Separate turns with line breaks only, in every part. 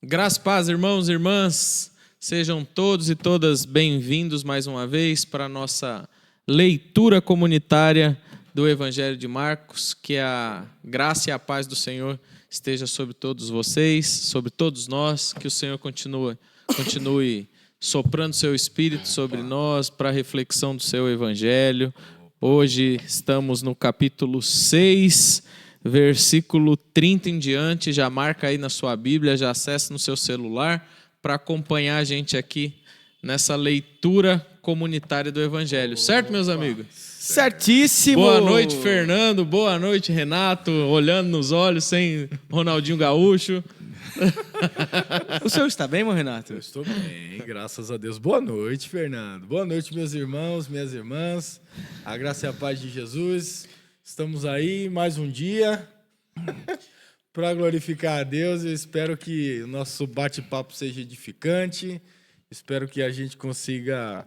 Graças e paz, irmãos e irmãs, sejam todos e todas bem-vindos mais uma vez para a nossa leitura comunitária do Evangelho de Marcos. Que a graça e a paz do Senhor esteja sobre todos vocês, sobre todos nós, que o Senhor continue soprando seu Espírito sobre nós para a reflexão do seu Evangelho. Hoje estamos no capítulo 6, versículo 30 em diante. Já marca aí na sua Bíblia, já acessa no seu celular para acompanhar a gente aqui nessa leitura comunitária do Evangelho. Certo, meus amigos?
Certíssimo!
Boa noite, Fernando. Boa noite, Renato. Olhando nos olhos, sem Ronaldinho Gaúcho.
O senhor está bem, meu Renato?
Eu estou bem, graças a Deus. Boa noite, Fernando. Boa noite, meus irmãos, minhas irmãs. A graça e a paz de Jesus. Estamos aí mais um dia para glorificar a Deus. Eu espero que o nosso bate-papo seja edificante. Espero que a gente consiga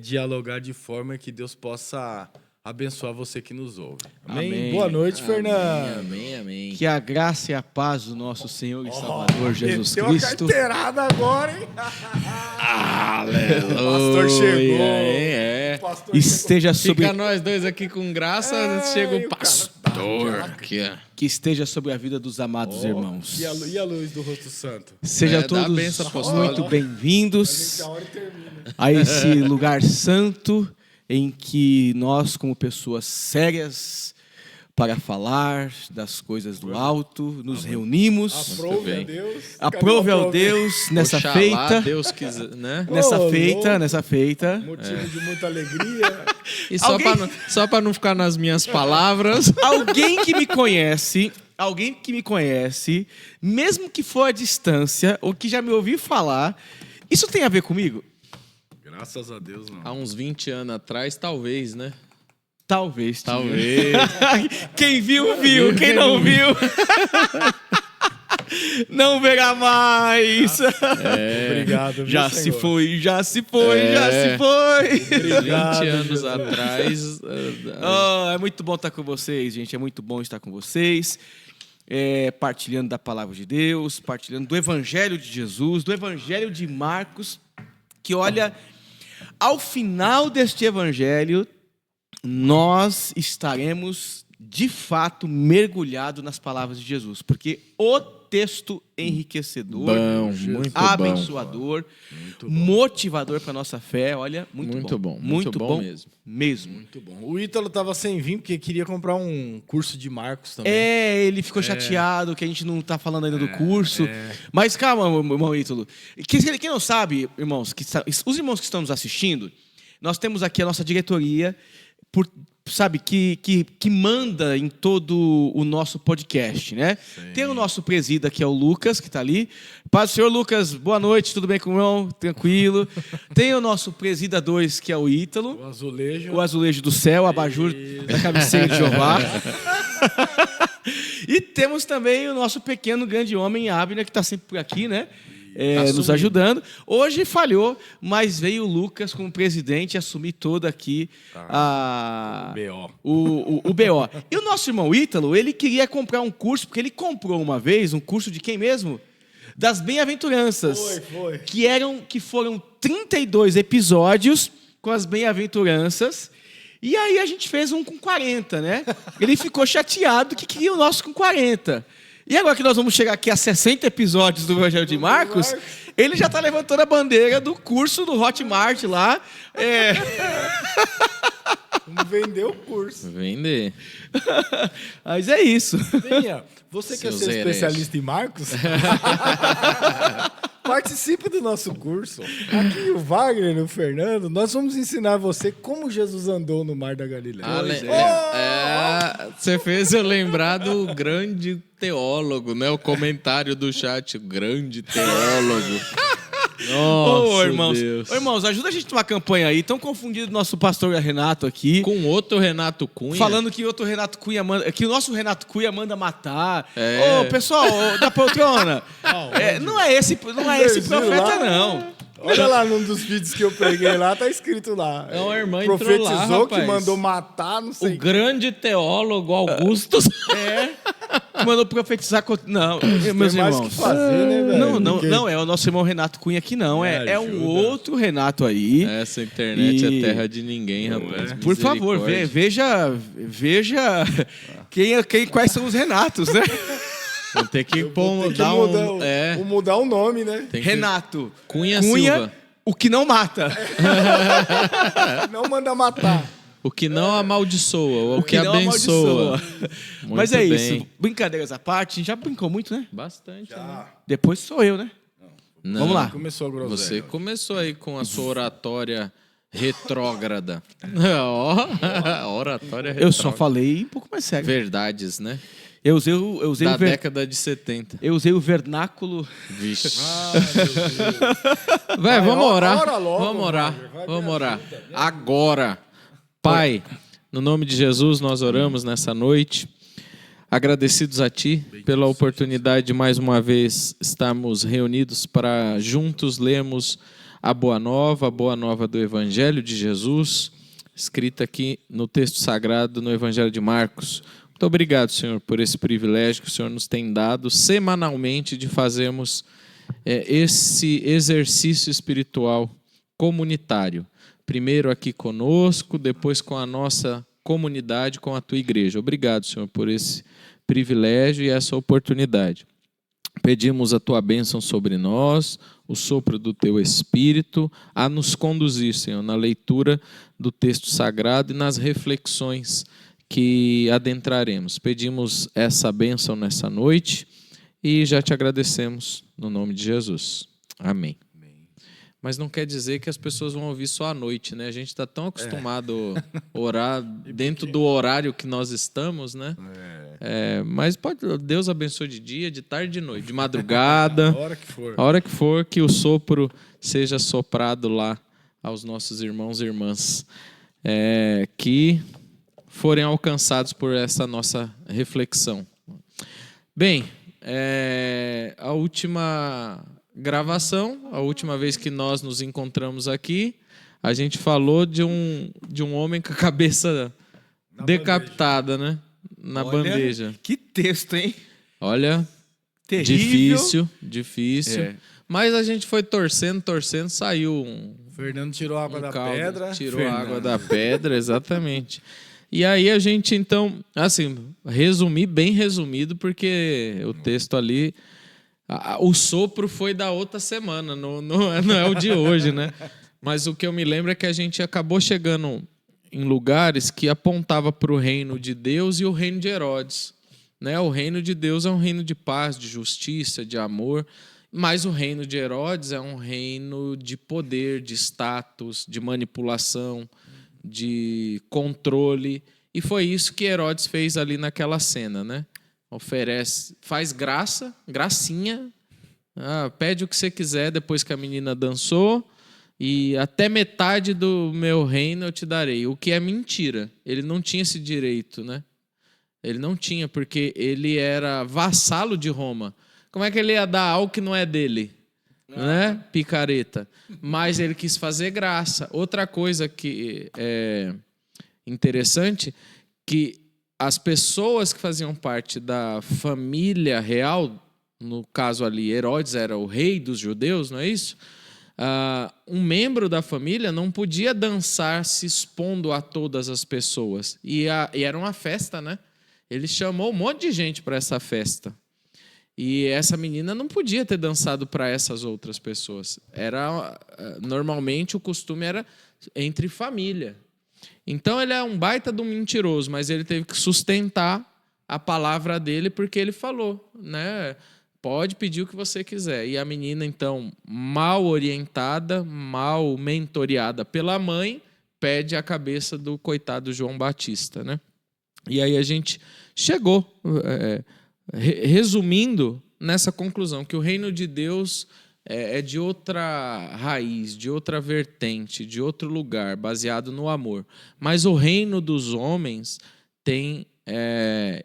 dialogar de forma que Deus possa abençoar você que nos ouve. Amém?
Amém.
Boa noite, Fernando.
Amém, amém.
Que a graça e a paz do nosso Senhor e Salvador Jesus
Meteu
Cristo.
uma carteirada agora, hein?
Aleluia.
O pastor chegou.
É.
O pastor
Esteja sobre,
Fica nós dois aqui com graça, chega o pastor aqui, ó.
que esteja sobre a vida dos amados irmãos.
E a luz do rosto santo?
Sejam
Dá a
todos
bênção apostólica.
muito bem-vindos
A hora termina.
a esse lugar santo em que nós, como pessoas sérias, para falar das coisas do alto, nos reunimos.
Aprove a
bem.
Deus.
Aprove ao Deus nessa
Oxalá,
feita.
Deus quiser, né?
Nessa feita.
Motivo de muita alegria.
E só
Alguém-
para não ficar nas minhas palavras,
Alguém que me conhece, mesmo que for à distância, ou que já me ouviu falar, isso tem a ver comigo?
Graças a Deus, não.
há uns 20 anos atrás, talvez, né?
Talvez. tio.
Talvez.
Quem viu, viu. Quem não viu, não verá mais.
Obrigado, viu,
Já
Senhor?
se foi, já se foi.
20 anos atrás.
É muito bom estar com vocês, gente. É muito bom estar com vocês. Partilhando da palavra de Deus, partilhando do Evangelho de Jesus, do Evangelho de Marcos, que olha, ao final deste Evangelho, nós estaremos, de fato, mergulhados nas palavras de Jesus, porque o texto enriquecedor,
Bom, muito
abençoador, motivador para a nossa fé, olha, muito bom.
Muito bom mesmo.
Muito bom. O Ítalo tava sem vir porque queria comprar um curso de Marcos também.
Ele ficou chateado que a gente não está falando ainda do curso. Mas calma, irmão Ítalo. Quem não sabe, irmãos, os irmãos que estão nos assistindo, nós temos aqui a nossa diretoria, que manda em todo o nosso podcast, né? Sim. Tem o nosso presida, que é o Lucas, que está ali. Paz do Senhor, Lucas, boa noite, tudo bem com o irmão? Tranquilo. Tem o nosso presida 2, que é o Ítalo.
O azulejo
Do céu, o abajur da cabeceira de Jeová. E temos também o nosso pequeno grande homem, Abner, que está sempre por aqui, né? Nos ajudando. Hoje falhou, mas veio o Lucas como presidente assumir toda aqui o BO. E o nosso irmão Ítalo, ele queria comprar um curso, porque ele comprou uma vez um curso de quem mesmo? Das bem-aventuranças.
Foi.
Que foram 32 episódios com as bem-aventuranças. E aí a gente fez um com 40, né? Ele ficou chateado que queria o nosso com 40. E agora que nós vamos chegar aqui a 60 episódios do Evangelho de Marcos, ele já está levantando a bandeira do curso do Hotmart lá.
Vamos vender o curso.
Vender.
Mas é isso.
Venha. Você quer ser especialista em Marcos? Participe do nosso curso. Aqui o Wagner e o Fernando, nós vamos ensinar você como Jesus andou no Mar da Galileia.
Você fez eu lembrar do grande teólogo, né? O comentário do chat, grande teólogo. Nossa,
irmãos.
Deus.
Irmãos, ajuda a gente numa campanha aí. Estão confundindo nosso pastor Renato aqui.
Com outro Renato Cunha.
Falando que outro Renato Cunha manda, que o nosso Renato Cunha manda matar. Pessoal, da poltrona. Não é esse profeta,
lá?
não.
Olha lá num dos vídeos que eu preguei lá, tá escrito lá.
É uma irmã entrou
profetizou
lá, rapaz.
que mandou matar, não sei.
O grande teólogo Augusto.
que mandou profetizar contra... Não, meus
Tem mais
irmãos.
que fazer, né, velho?
Não, é o nosso irmão Renato Cunha aqui, não. É um
ajuda.
outro Renato aí.
Essa internet
E-
é terra de ninguém, rapaz.
Por favor,
Misericórdia.
veja quais são os Renatos, né?
Vamos ter que
Tem que
dar
mudar, mudar o nome, né?
Tem que-
Renato
Cunha Silva.
o que não mata.
Não manda matar.
O que não amaldiçoa, o que
não
abençoa. Muito
Mas é
bem.
isso. Brincadeiras à parte, a gente já brincou muito, né?
Bastante. Né?
Depois sou eu, né?
Não,
Vamos lá.
Começou a groselha.
Você começou aí com a sua oratória retrógrada. Ó, oratória retrógrada.
Eu só falei um pouco mais sério.
Verdades, né?
Eu usei
Da
o ver-
década de 70.
eu usei o vernáculo.
Vixe.
Ai, meu Deus.
Vai, vamos orar.
ora logo,
Vamos orar.
Wagner. Vai,
Vamos
me
orar.
ajuda, me
Agora. Pai, no nome de Jesus, nós oramos nessa noite. Agradecidos a Ti pela oportunidade de mais uma vez estarmos reunidos para juntos lermos a Boa Nova do Evangelho de Jesus, escrita aqui no texto sagrado no Evangelho de Marcos. Muito obrigado, Senhor, por esse privilégio que o Senhor nos tem dado semanalmente de fazermos esse exercício espiritual comunitário. Primeiro aqui conosco, depois com a nossa comunidade, com a Tua igreja. Obrigado, Senhor, por esse privilégio e essa oportunidade. Pedimos a Tua bênção sobre nós, o sopro do Teu Espírito, a nos conduzir, Senhor, na leitura do texto sagrado e nas reflexões que adentraremos. Pedimos essa bênção nessa noite e já te agradecemos no nome de Jesus. Amém. Mas não quer dizer que as pessoas vão ouvir só à noite, né? A gente está tão acostumado a orar dentro do horário que nós estamos, né? Mas Deus abençoe de dia, de tarde, de noite, de madrugada.
A hora que for.
A hora que for, que o sopro seja soprado lá aos nossos irmãos e irmãs que forem alcançados por essa nossa reflexão. Bem, a última gravação, a última vez que nós nos encontramos aqui, a gente falou de um homem com a cabeça decapitada, né? Na
Olha,
bandeja.
Que texto, hein?
Olha,
Terrível.
difícil.
É.
Mas a gente foi torcendo, saiu um
Fernando tirou a água da
caldo,
pedra.
tirou
Fernando.
a água da pedra, exatamente. E aí a gente, então, assim, bem resumido, porque o texto ali, o sopro foi da outra semana, não é o de hoje, né? Mas o que eu me lembro é que a gente acabou chegando em lugares que apontava para o reino de Deus e o reino de Herodes, né? O reino de Deus é um reino de paz, de justiça, de amor, mas o reino de Herodes é um reino de poder, de status, de manipulação, de controle. E foi isso que Herodes fez ali naquela cena, né? Faz gracinha, pede o que você quiser depois que a menina dançou, e até metade do meu reino eu te darei. O que é mentira. Ele não tinha esse direito, né? Ele não tinha, porque ele era vassalo de Roma. Como é que ele ia dar algo que não é dele? Né? Picareta. Mas ele quis fazer graça. Outra coisa que é interessante, que as pessoas que faziam parte da família real, no caso ali, Herodes era o rei dos judeus, não é isso? Um membro da família não podia dançar se expondo a todas as pessoas. E era uma festa, né? Ele chamou um monte de gente para essa festa. E essa menina não podia ter dançado para essas outras pessoas. Normalmente o costume era entre família. Então ele é um baita de um mentiroso, mas ele teve que sustentar a palavra dele porque ele falou, né? Pode pedir o que você quiser. E a menina, então, mal orientada, mal mentoreada pela mãe, pede a cabeça do coitado João Batista, né? E aí a gente chegou, resumindo, nessa conclusão, que o reino de Deus é de outra raiz, de outra vertente, de outro lugar, baseado no amor. Mas o reino dos homens tem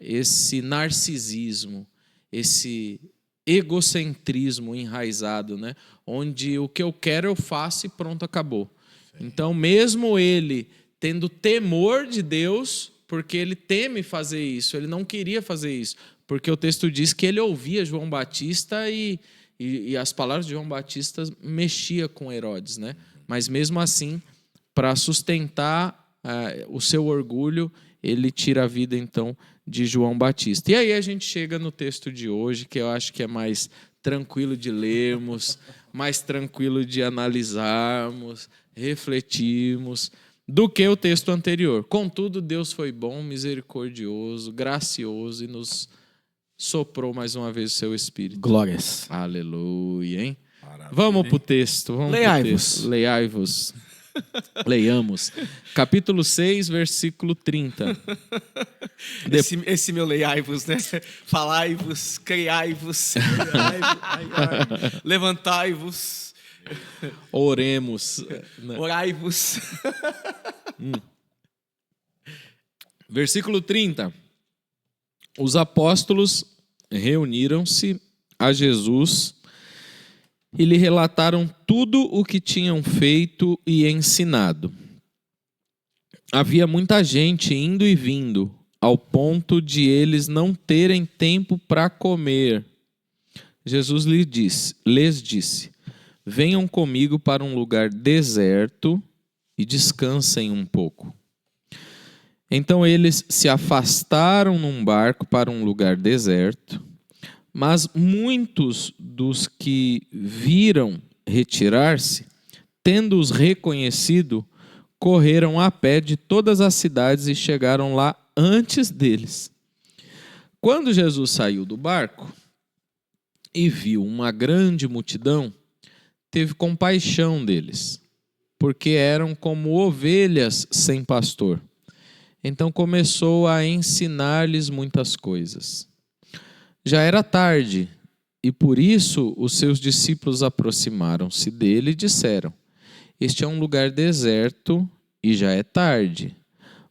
esse narcisismo, esse egocentrismo enraizado, né? Onde o que eu quero eu faço e pronto, acabou. Sim. Então, mesmo ele tendo temor de Deus, porque ele teme fazer isso, ele não queria fazer isso, Porque o texto diz que ele ouvia João Batista e as palavras de João Batista mexia com Herodes, né? Mas mesmo assim, para sustentar o seu orgulho, ele tira a vida então de João Batista. E aí a gente chega no texto de hoje, que eu acho que é mais tranquilo de lermos, mais tranquilo de analisarmos, refletirmos, do que o texto anterior. Contudo, Deus foi bom, misericordioso, gracioso e nos soprou mais uma vez o seu Espírito.
Glórias.
Aleluia, hein?
Maravilha,
Vamos para o
hein?
texto.
Leiai-vos.
Leiai-vos. Leiamos. Capítulo 6, versículo 30.
Esse meu leiai-vos, né? Falai-vos, criai-vos, levantai-vos,
Oremos.
orai-vos.
Versículo 30. Os apóstolos reuniram-se a Jesus e lhe relataram tudo o que tinham feito e ensinado. Havia muita gente indo e vindo, ao ponto de eles não terem tempo para comer. Jesus lhes disse: venham comigo para um lugar deserto e descansem um pouco. Então eles se afastaram num barco para um lugar deserto, mas muitos dos que viram retirar-se, tendo-os reconhecido, correram a pé de todas as cidades e chegaram lá antes deles. Quando Jesus saiu do barco e viu uma grande multidão, teve compaixão deles, porque eram como ovelhas sem pastor. Então começou a ensinar-lhes muitas coisas. Já era tarde, e por isso os seus discípulos aproximaram-se dele e disseram: este é um lugar deserto e já é tarde.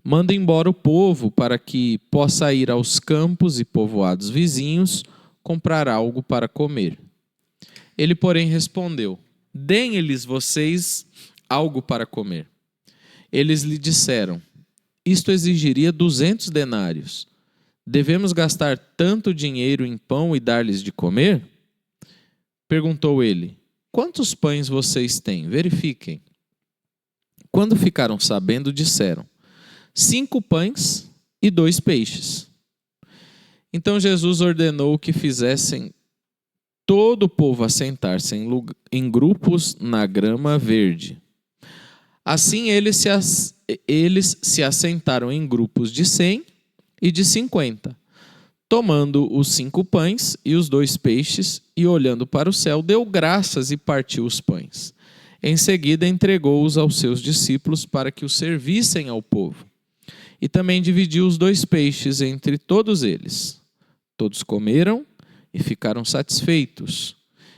Manda embora o povo para que possa ir aos campos e povoados vizinhos comprar algo para comer. Ele, porém, respondeu: deem-lhes vocês algo para comer. Eles lhe disseram: isto exigiria 200 denários. Devemos gastar tanto dinheiro em pão e dar-lhes de comer? Perguntou ele: quantos pães vocês têm? Verifiquem. Quando ficaram sabendo, disseram: 5 pães e 2 peixes. Então Jesus ordenou que fizessem todo o povo assentar-se em grupos na grama verde. Assim eles se assentaram em grupos de 100 e de 50, tomando os 5 pães e os 2 peixes, e olhando para o céu, deu graças e partiu os pães. Em seguida entregou-os aos seus discípulos para que os servissem ao povo. E também dividiu os 2 peixes entre todos eles. Todos comeram e ficaram satisfeitos.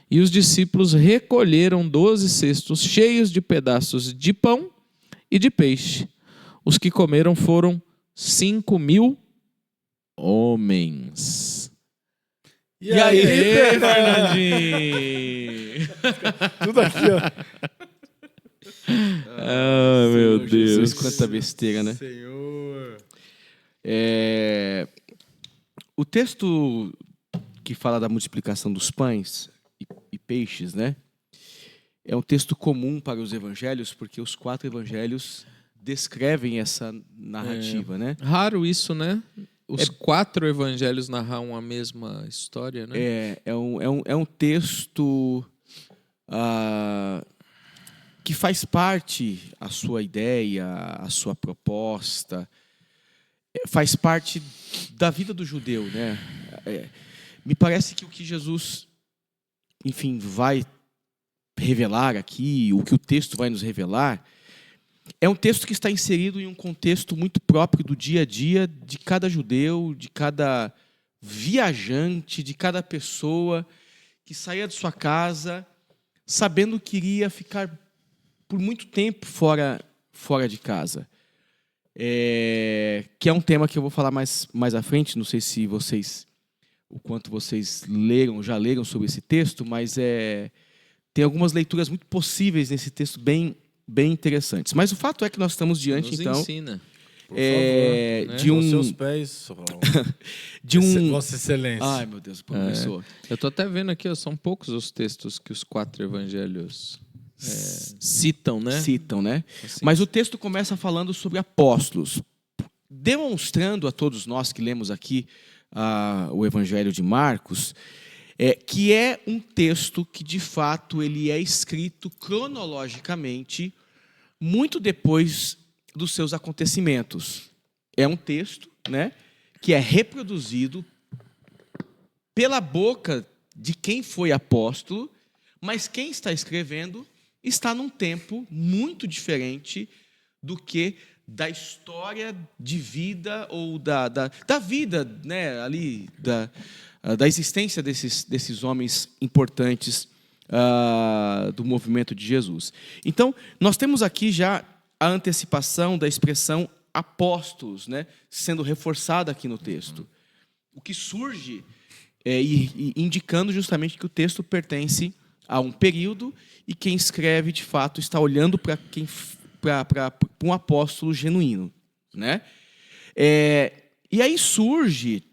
E os discípulos recolheram 12 cestos cheios de pedaços de pão e de peixe. Os que comeram foram 5.000 homens.
E aí,
Fernandinho?
Tudo aqui, ó.
Ah, meu
Senhor Jesus,
Deus.
quanta besteira, né?
Senhor.
O texto que fala da multiplicação dos pães e peixes, né? É um texto comum para os evangelhos, porque os 4 evangelhos descrevem essa narrativa, né?
Raro isso, né? Os 4 evangelhos narram a mesma história, né?
É um texto que faz parte a sua ideia, a sua proposta, faz parte da vida do judeu, né? Me parece que o que Jesus, enfim, vai revelar aqui, o que o texto vai nos revelar, é um texto que está inserido em um contexto muito próprio do dia a dia de cada judeu, de cada viajante, de cada pessoa que saía de sua casa sabendo que iria ficar por muito tempo fora de casa. Que é um tema que eu vou falar mais à frente, não sei se o quanto vocês já leram sobre esse texto, mas tem algumas leituras muito possíveis nesse texto bem interessantes. Mas o fato é que nós estamos diante,
Nos
então,
ensina.
Por favor,
né?
de
Aos
um...
seus pés,
de um...
Vossa Excelência.
Ai, meu Deus, professor.
Eu tô até vendo aqui, ó, são poucos os textos que os 4 evangelhos citam, né?
Citam, né?
Assim.
Mas o texto começa falando sobre apóstolos, demonstrando a todos nós que lemos aqui o Evangelho de Marcos, que é um texto que, de fato, ele é escrito cronologicamente muito depois dos seus acontecimentos. É um texto, né, que é reproduzido pela boca de quem foi apóstolo, mas quem está escrevendo está num tempo muito diferente do que da história de vida ou da vida, né, ali, da existência desses homens importantes do movimento de Jesus. Então, nós temos aqui já a antecipação da expressão apóstolos, né, sendo reforçada aqui no texto. O que surge indicando justamente que o texto pertence a um período e quem escreve, de fato, está olhando para um apóstolo genuíno, né? E aí surge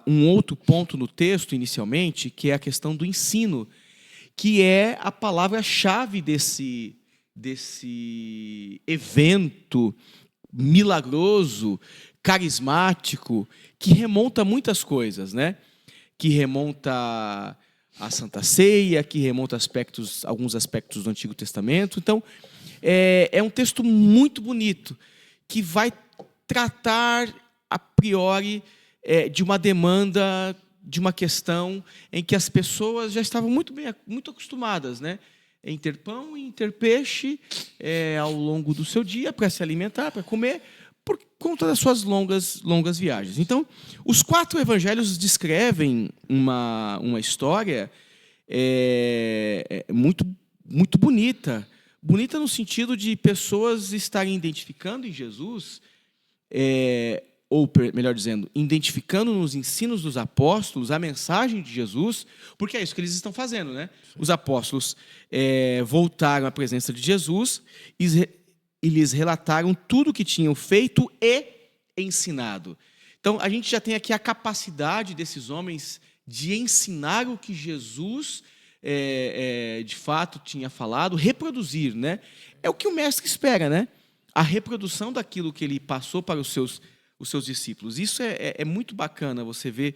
um outro ponto no texto, inicialmente, que é a questão do ensino, que é a palavra-chave desse evento milagroso, carismático, que remonta a muitas coisas, né? Que remonta à Santa Ceia, que remonta a alguns aspectos do Antigo Testamento. Então, é um texto muito bonito, que vai tratar, a priori, de uma demanda, de uma questão em que as pessoas já estavam muito acostumadas, né, em ter pão e em ter peixe ao longo do seu dia para se alimentar, para comer, por conta das suas longas viagens. Então, os 4 evangelhos descrevem uma história muito, muito bonita. Bonita no sentido de pessoas estarem identificando em Jesus, ou, melhor dizendo, identificando nos ensinos dos apóstolos a mensagem de Jesus, porque é isso que eles estão fazendo, né? Os apóstolos voltaram à presença de Jesus e lhes relataram tudo o que tinham feito e ensinado. Então, a gente já tem aqui a capacidade desses homens de ensinar o que Jesus, de fato, tinha falado, reproduzir, né? É o que o mestre espera, né? A reprodução daquilo que ele passou para os seus discípulos. Isso é muito bacana, você ver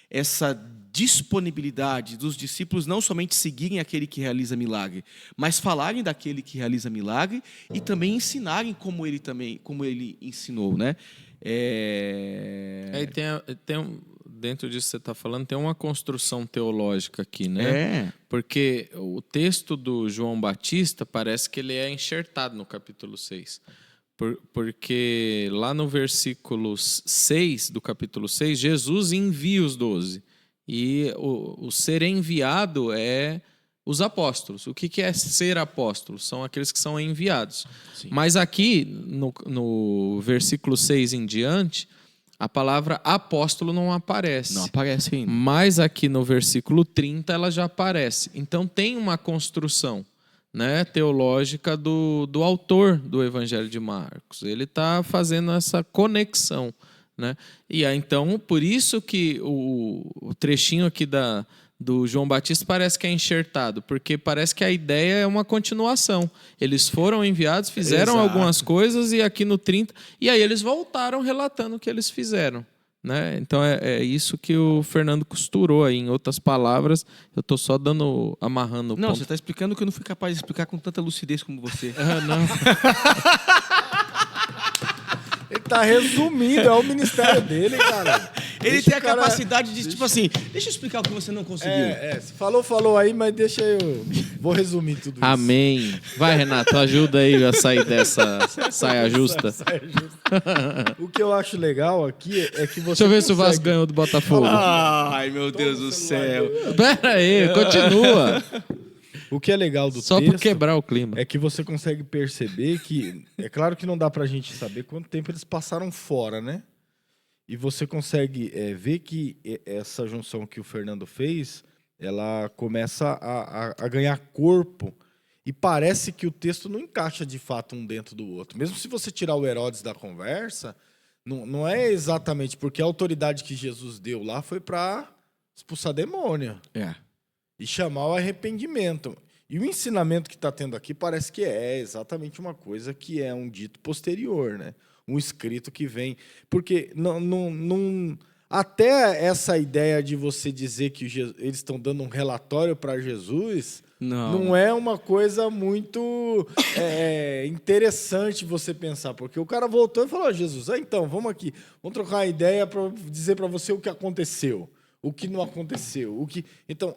essa disponibilidade dos discípulos não somente seguirem aquele que realiza milagre, mas falarem daquele que realiza milagre e também ensinarem como ele ensinou, né?
E dentro disso que você está falando, tem uma construção teológica aqui, né? Porque o texto do João Batista parece que ele é enxertado no capítulo 6. Porque lá no versículo 6 do capítulo 6, Jesus envia os 12. E o ser enviado é os apóstolos. O que é ser apóstolo? São aqueles que são enviados.
Sim.
Mas aqui, no versículo 6 em diante, a palavra apóstolo não aparece.
Não aparece ainda.
Mas aqui no versículo 30 ela já aparece. Então tem uma construção, né, teológica do autor do Evangelho de Marcos. Ele está fazendo essa conexão, né? E aí, então, por isso que o trechinho aqui do João Batista parece que é enxertado, porque parece que a ideia é uma continuação. Eles foram enviados, fizeram algumas coisas, e aqui no 30, e aí eles voltaram relatando o que eles fizeram, né? Então é isso que o Fernando costurou aí. Em outras palavras, eu estou só amarrando o
Não,
ponto.
você está explicando o que eu não fui capaz de explicar com tanta lucidez como você.
Não.
Ele tá resumindo, é o ministério dele, cara.
Ele tem a capacidade de, tipo assim, deixa eu explicar o que você não conseguiu.
Você falou aí, mas deixa eu... Vou resumir tudo isso.
Amém. Vai, Renato, ajuda aí a sair dessa saia justa.
O que eu acho legal aqui é que você
Deixa eu ver se o Vasco ganhou do Botafogo.
Ai, meu Deus do céu.
Pera aí, continua.
O que é legal do
Só
texto
por quebrar o clima.
é que você consegue perceber que... É claro que não dá pra gente saber quanto tempo eles passaram fora, né? E você consegue ver que essa junção que o Fernando fez, ela começa a ganhar corpo e parece que o texto não encaixa de fato um dentro do outro. Mesmo se você tirar o Herodes da conversa, não é exatamente porque a autoridade que Jesus deu lá foi para expulsar demônio e chamar o arrependimento. E o ensinamento que está tendo aqui parece que é exatamente uma coisa que é um dito posterior, né? Um escrito que vem. Porque até essa ideia de você dizer que eles estão dando um relatório para Jesus não é uma coisa muito interessante você pensar. Porque o cara voltou e falou: Jesus, então, vamos aqui, vamos trocar uma ideia para dizer para você o que aconteceu, o que não aconteceu. Então,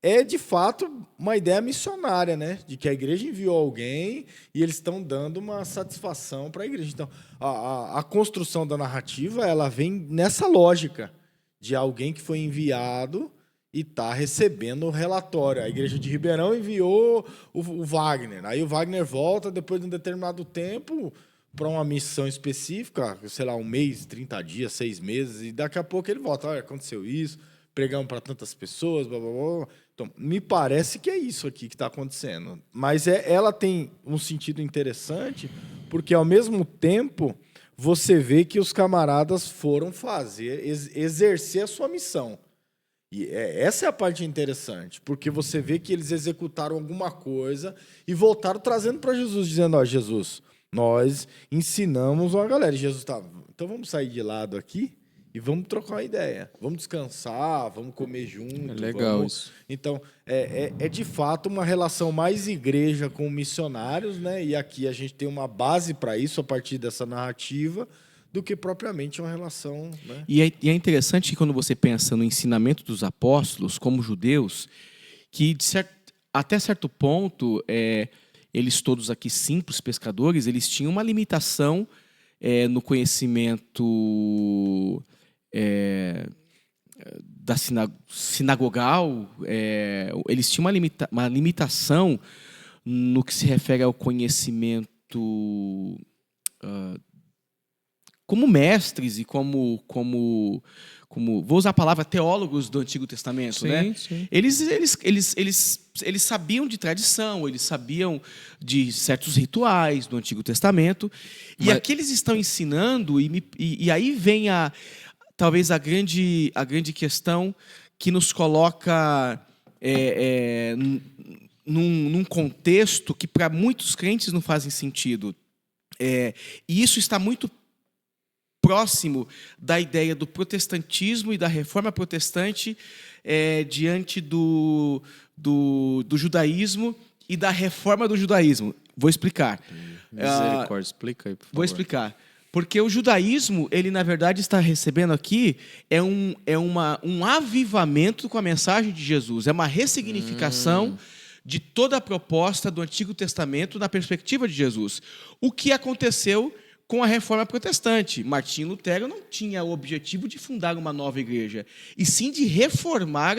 é de fato uma ideia missionária, né? De que a igreja enviou alguém e eles estão dando uma satisfação para a igreja. Então, a construção da narrativa ela vem nessa lógica de alguém que foi enviado e está recebendo o relatório. A igreja de Ribeirão enviou o Wagner. Aí o Wagner volta depois de um determinado tempo para uma missão específica, sei lá, 1 mês, 30 dias, 6 meses, e daqui a pouco ele volta. Olha, aconteceu isso, pregamos para tantas pessoas, blá, blá, blá. Então, me parece que é isso aqui que está acontecendo. Mas ela tem um sentido interessante, porque, ao mesmo tempo, você vê que os camaradas foram exercer a sua missão. E essa é a parte interessante, porque você vê que eles executaram alguma coisa e voltaram trazendo para Jesus, dizendo: ó, Jesus, nós ensinamos uma galera. E Jesus tá, então vamos sair de lado aqui e vamos trocar uma ideia. Vamos descansar, vamos comer junto.
É legal isso.
Então, é de fato uma relação mais igreja com missionários, né? E aqui a gente tem uma base para isso a partir dessa narrativa, do que propriamente uma relação... Né?
E é interessante que quando você pensa no ensinamento dos apóstolos, como judeus, que até certo ponto, eles todos aqui, simples pescadores, eles tinham uma limitação no conhecimento da sinagogal, eles tinham uma limitação no que se refere ao conhecimento como mestres e como vou usar a palavra teólogos do Antigo Testamento, né?
Sim.
Eles sabiam de tradição, eles sabiam de certos rituais do Antigo Testamento, e aqui eles estão ensinando, e aí vem talvez a grande questão que nos coloca num contexto que para muitos crentes não fazem sentido. E isso está muito próximo da ideia do protestantismo e da reforma protestante diante do judaísmo e da reforma do judaísmo. Vou explicar.
Misericórdia, explica aí, por favor.
Vou explicar. Porque o judaísmo, ele na verdade está recebendo aqui um avivamento com a mensagem de Jesus. É uma ressignificação de toda a proposta do Antigo Testamento na perspectiva de Jesus. O que aconteceu com a reforma protestante? Martinho Lutero não tinha o objetivo de fundar uma nova igreja, e sim de reformar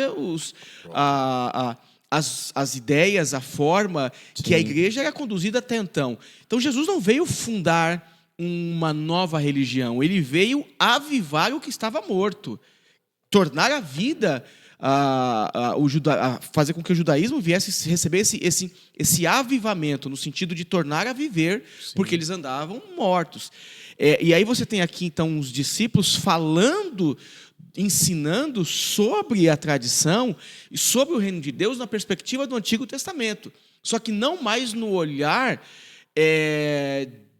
as ideias, a forma que a igreja era conduzida até então. Então Jesus não veio fundar uma nova religião, ele veio avivar o que estava morto, tornar a vida, fazer com que o judaísmo viesse receber esse avivamento, no sentido de tornar a viver, sim, porque eles andavam mortos. E aí você tem aqui, então, os discípulos ensinando sobre a tradição e sobre o reino de Deus na perspectiva do Antigo Testamento. Só que não mais no olhar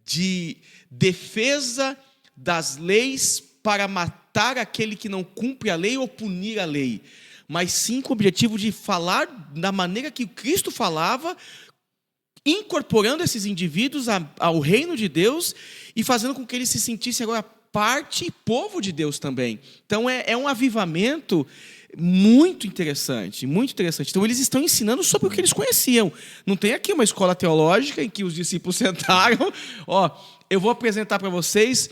de defesa das leis para matar aquele que não cumpre a lei ou punir a lei, mas sim com o objetivo de falar da maneira que Cristo falava, incorporando esses indivíduos ao reino de Deus e fazendo com que eles se sentissem agora parte e povo de Deus também. Então é um avivamento muito interessante, muito interessante. Então eles estão ensinando sobre o que eles conheciam. Não tem aqui uma escola teológica em que os discípulos sentaram, eu vou apresentar para vocês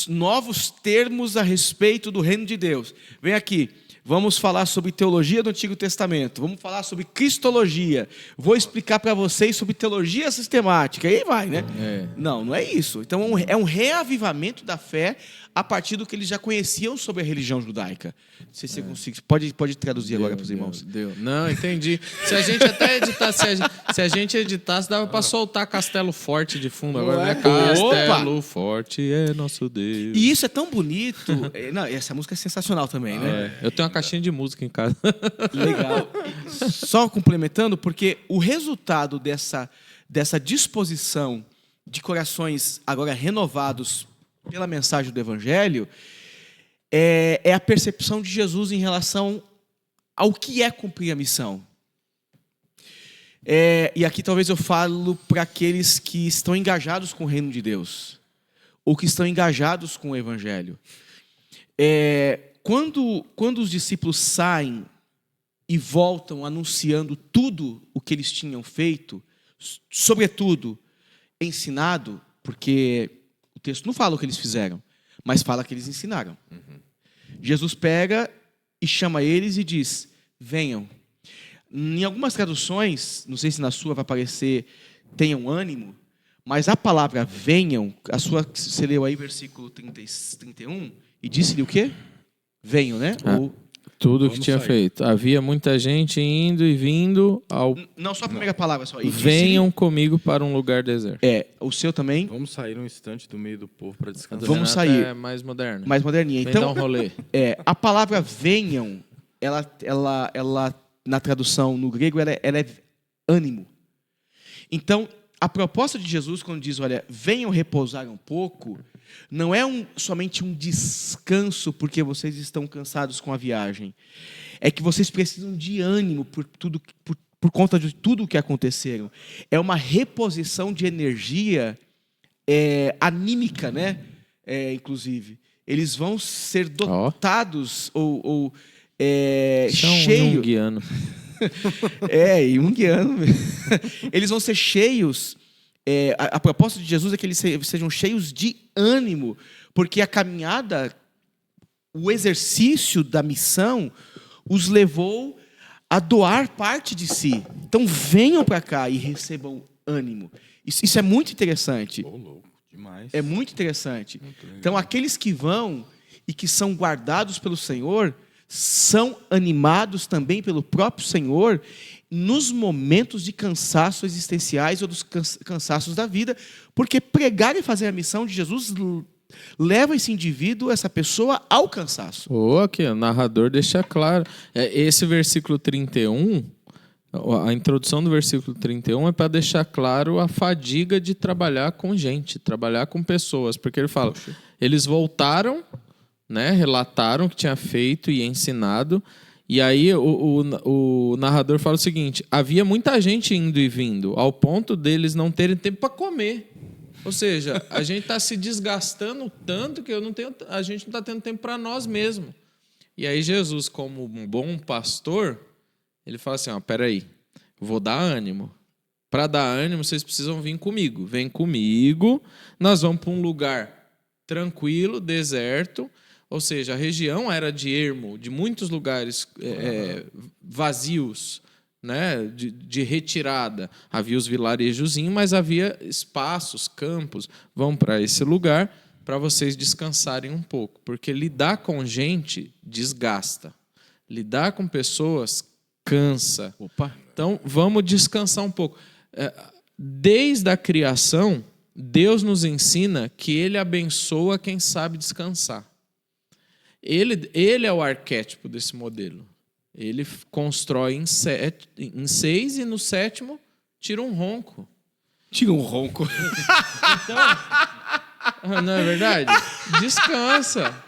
novos termos a respeito do reino de Deus. Vem aqui. Vamos falar sobre teologia do Antigo Testamento. Vamos falar sobre cristologia. Vou explicar para vocês sobre teologia sistemática. E aí vai, né? Não é isso. Então é um reavivamento da fé a partir do que eles já conheciam sobre a religião judaica. Não sei se você consegue. Pode traduzir agora para os irmãos.
Deu. Não, entendi. Se a gente até editasse, se a gente editasse, dava para soltar Castelo Forte de fundo. Agora não é Castelo Forte é nosso Deus.
E isso é tão bonito. Não, essa música é sensacional também, né?
Eu tenho uma caixinha de música em casa.
Legal. Só complementando, porque o resultado dessa disposição de corações agora renovados pela mensagem do Evangelho é a percepção de Jesus em relação ao que é cumprir a missão. E aqui talvez eu falo para aqueles que estão engajados com o reino de Deus, ou que estão engajados com o Evangelho. Quando os discípulos saem e voltam anunciando tudo o que eles tinham feito, sobretudo ensinado, porque o texto não fala o que eles fizeram, mas fala que eles ensinaram. Jesus pega e chama eles e diz: venham. Em algumas traduções, não sei se na sua vai aparecer tenham ânimo, mas a palavra venham, a sua, você leu aí versículo 31, e disse-lhe o quê? Venham, né?
Tudo que tinha feito. Havia muita gente indo e vindo ao...
Não, só a primeira palavra. Só.
Venham comigo para um lugar deserto.
O seu também.
Vamos sair um instante do meio do povo para descansar.
Vamos sair.
É mais moderno.
Mais moderninha.
Vem
Então,
dar um rolê.
A palavra venham, ela na tradução no grego, ela é ânimo. Então, a proposta de Jesus, quando diz, olha, venham repousar um pouco, não é somente um descanso porque vocês estão cansados com a viagem. É que vocês precisam de ânimo por conta de tudo o que aconteceram. É uma reposição de energia anímica, né? Inclusive. Eles vão ser dotados ou cheios.
Junguiano.
Junguiano. Eles vão ser cheios. A proposta de Jesus é que eles sejam cheios de ânimo, porque a caminhada, o exercício da missão, os levou a doar parte de si. Então venham para cá e recebam ânimo. Isso é muito interessante.
Louco, demais.
É muito interessante. Então aqueles que vão e que são guardados pelo Senhor são animados também pelo próprio Senhor nos momentos de cansaço existenciais ou dos cansaços da vida, porque pregar e fazer a missão de Jesus leva esse indivíduo, essa pessoa, ao cansaço.
Aqui, o narrador deixa claro. Esse versículo 31, a introdução do versículo 31 é para deixar claro a fadiga de trabalhar com gente, trabalhar com pessoas, porque ele fala, eles voltaram, né, relataram o que tinha feito e ensinado. E aí o narrador fala o seguinte: havia muita gente indo e vindo, ao ponto deles não terem tempo para comer. Ou seja, a gente está se desgastando tanto que a gente não está tendo tempo para nós mesmos. E aí Jesus, como um bom pastor, ele fala assim: peraí, vou dar ânimo. Para dar ânimo, vocês precisam vir comigo. Vem comigo, nós vamos para um lugar tranquilo, deserto. Ou seja, a região era de ermo, de muitos lugares vazios, né, de retirada. Havia os vilarejozinhos, mas havia espaços, campos. Vão para esse lugar para vocês descansarem um pouco. Porque lidar com gente desgasta. Lidar com pessoas cansa. Então, vamos descansar um pouco. Desde a criação, Deus nos ensina que Ele abençoa quem sabe descansar. Ele é o arquétipo desse modelo. Ele constrói em 6 e no 7º tira um ronco.
Tira um ronco.
Então, não é verdade? Descansa.